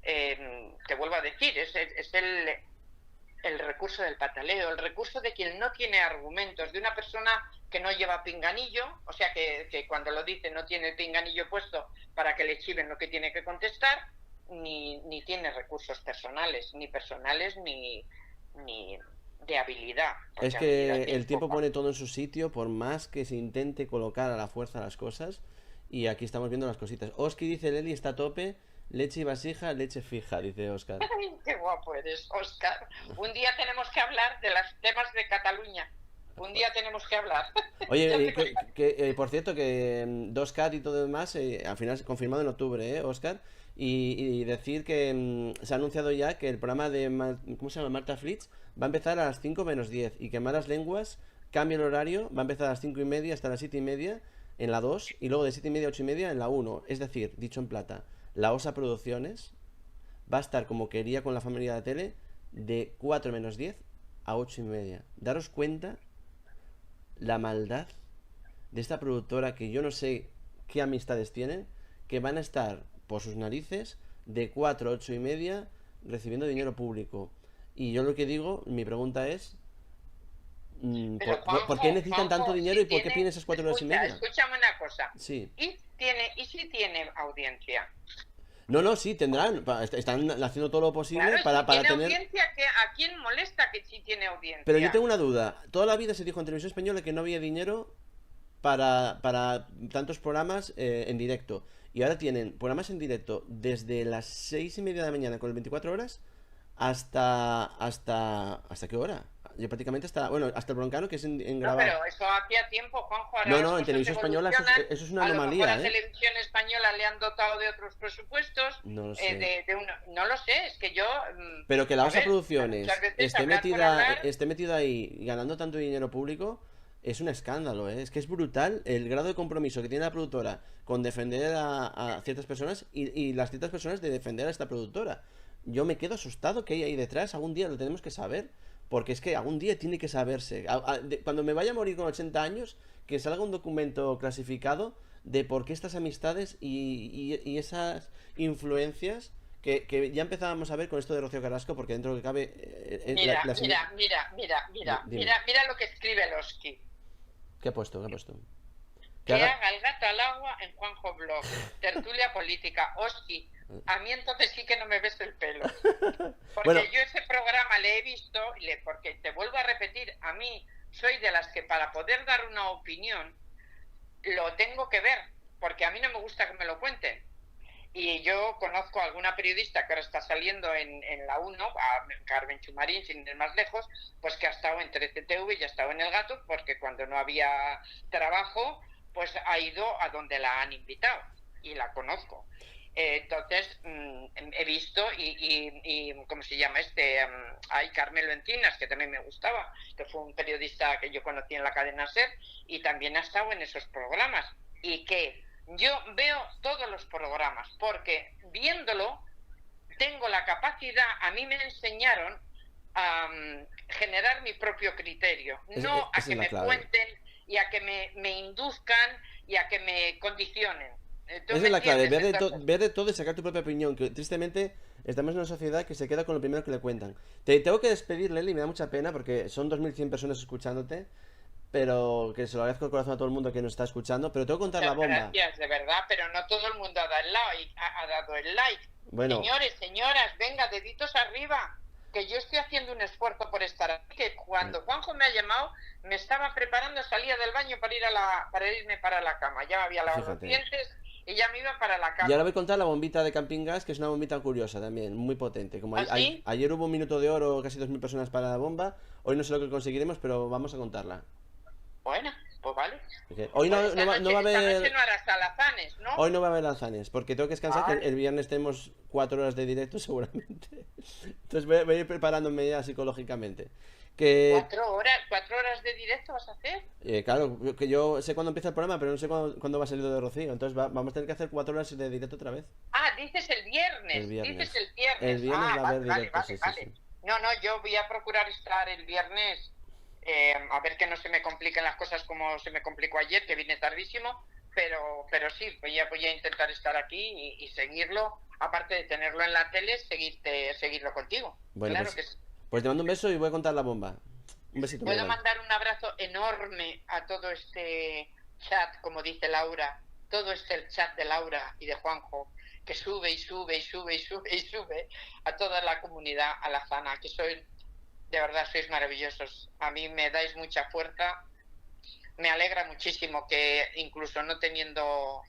te vuelvo a decir, es el recurso del pataleo, el recurso de quien no tiene argumentos, de una persona que no lleva pinganillo, o sea que cuando lo dice no tiene el pinganillo puesto para que le chiven lo que tiene que contestar, ni tiene recursos personales, ni de habilidad. Es que el tiempo pone todo en su sitio, por más que se intente colocar a la fuerza las cosas. Y aquí estamos viendo las cositas. Oski dice: Leli está a tope, leche y vasija, leche fija, dice Oscar. Ay, qué guapo eres, Oscar. Un día tenemos que hablar de los temas de Cataluña. Un día tenemos que hablar. Oye, por cierto, que 2Cat y todo lo demás, al final se ha confirmado en octubre, Oscar. Y decir que se ha anunciado ya que el programa de ¿cómo se llama? Marta Fritz va a empezar a las 5 menos 10. Y que Malas Lenguas cambia el horario, va a empezar a las 5 y media hasta las 7 y media en la 2. Y luego de 7 y media a 8 y media en la 1. Es decir, dicho en plata, la Osa Producciones va a estar, como quería con la familia de tele, de 4 menos 10 a 8 y media. Daros cuenta la maldad de esta productora, que yo no sé qué amistades tienen, que van a estar por sus narices de 4 a 8 y media recibiendo dinero público. Y yo lo que digo, mi pregunta es, ¿por qué necesitan tanto dinero y por qué piden esas 4 horas y media? Escúchame una cosa. Sí. ¿Y si tiene audiencia? No, sí, tendrán. Están haciendo todo lo posible claro, para si tiene tener. Audiencia, ¿a quién molesta que sí tiene audiencia? Pero yo tengo una duda. Toda la vida se dijo en Televisión Española que no había dinero para tantos programas en directo. Y ahora tienen programas en directo desde las 6 y media de la mañana con el 24 horas ¿hasta qué hora? Yo prácticamente hasta el Broncano, que es en grabar. No, pero eso hacía tiempo, Juanjo. No, en Televisión Española eso es una anomalía, a la Televisión Española le han dotado de otros presupuestos. No lo sé. No lo sé, es que yo... Pero que la Osa Producciones esté metida ahí ganando tanto dinero público es un escándalo, Es que es brutal el grado de compromiso que tiene la productora con defender a ciertas personas y las ciertas personas de defender a esta productora. Yo me quedo asustado que hay ahí detrás. Algún día lo tenemos que saber, porque es que algún día tiene que saberse. Cuando me vaya a morir con 80 años, que salga un documento clasificado de por qué estas amistades y esas influencias que ya empezábamos a ver con esto de Rocío Carrasco, porque dentro de lo que cabe... Mira lo que escribe Loski. ¿Qué ha puesto? ¿Qué ha puesto? Que haga el gato al agua en Juanjo Blog. Tertulia política. Oski, a mí entonces sí que no me ves el pelo. Porque bueno, yo ese programa le he visto, porque te vuelvo a repetir, a mí soy de las que para poder dar una opinión lo tengo que ver, porque a mí no me gusta que me lo cuenten. Y yo conozco a alguna periodista que ahora está saliendo en la 1, a Carmen Chumarín, sin ir más lejos, pues que ha estado en 13TV y ha estado en El Gato, porque cuando no había trabajo, pues ha ido a donde la han invitado, y la conozco. Entonces, he visto, y ¿cómo se llama hay Carmelo Encinas, que también me gustaba, que fue un periodista que yo conocí en la cadena SER, y también ha estado en esos programas, y que yo veo todos los programas, porque viéndolo tengo la capacidad, a mí me enseñaron a generar mi propio criterio, no a que me cuenten y a que me induzcan y a que me condicionen. Esa es la clave, ver de todo y sacar tu propia opinión, que tristemente estamos en una sociedad que se queda con lo primero que le cuentan. Te tengo que despedir, Leli, me da mucha pena porque son 2100 personas escuchándote, pero que se lo agradezco de corazón a todo el mundo que nos está escuchando, pero tengo que contar la bomba. Gracias, de verdad, pero no todo el mundo ha dado el like. Bueno. Señores, señoras, venga, deditos arriba, que yo estoy haciendo un esfuerzo por estar aquí, que cuando Juanjo me ha llamado, me estaba preparando, salía del baño para irme para la cama, ya me había lavado los dientes y ya me iba para la cama. Y ahora voy a contar la bombita de Camping Gas, que es una bombita curiosa también, muy potente. Como ayer hubo un minuto de oro, casi 2000 personas para la bomba, hoy no sé lo que conseguiremos, pero vamos a contarla. Bueno, pues vale. Hoy no va a haber... Esta noche no harás alazanes, ¿no? Hoy no va a haber alazanes, porque tengo que descansar, que el viernes tenemos 4 horas de directo seguramente. Entonces voy a ir preparándome ya psicológicamente. Que... ¿4 horas de directo vas a hacer? Claro, que yo sé cuándo empieza el programa, pero no sé cuándo va a salir lo de Rocío. Entonces vamos a tener que hacer 4 horas de directo otra vez. Ah, dices el viernes. Dices el viernes. El viernes va a haber directo, vale. No, yo voy a procurar estar el viernes, a ver que no se me compliquen las cosas como se me complicó ayer, que vine tardísimo, pero sí, voy a intentar estar aquí y seguirlo, aparte de tenerlo en la tele, seguirlo contigo. Bueno, claro que sí. Pues te mando un beso y voy a contar la bomba. Un besito. Puedo mandar un abrazo enorme a todo este chat, como dice Laura, todo el chat de Laura y de Juanjo, que sube y sube y sube y sube y sube a toda la comunidad alazana, que de verdad sois maravillosos. A mí me dais mucha fuerza. Me alegra muchísimo que incluso no teniendo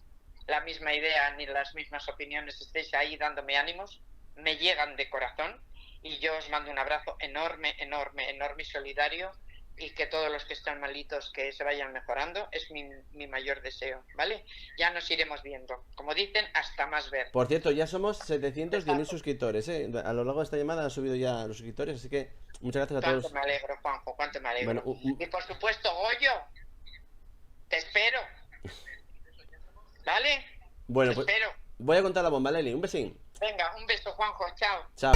la misma idea ni las mismas opiniones estéis ahí dándome ánimos. Me llegan de corazón. Y yo os mando un abrazo enorme, enorme, enorme y solidario, y que todos los que están malitos que se vayan mejorando, es mi mayor deseo, ¿vale? Ya nos iremos viendo. Como dicen, hasta más ver. Por cierto, ya somos 710.000 suscriptores, ¿eh? A lo largo de esta llamada han subido ya los suscriptores, así que muchas gracias a todos. Cuánto me alegro, Juanjo, cuánto me alegro. Bueno, y por supuesto, Goyo, te espero. ¿Vale? Bueno, te espero. Voy a contar la bomba, Leli. Un besín. Venga, un beso, Juanjo. Chao. Chao.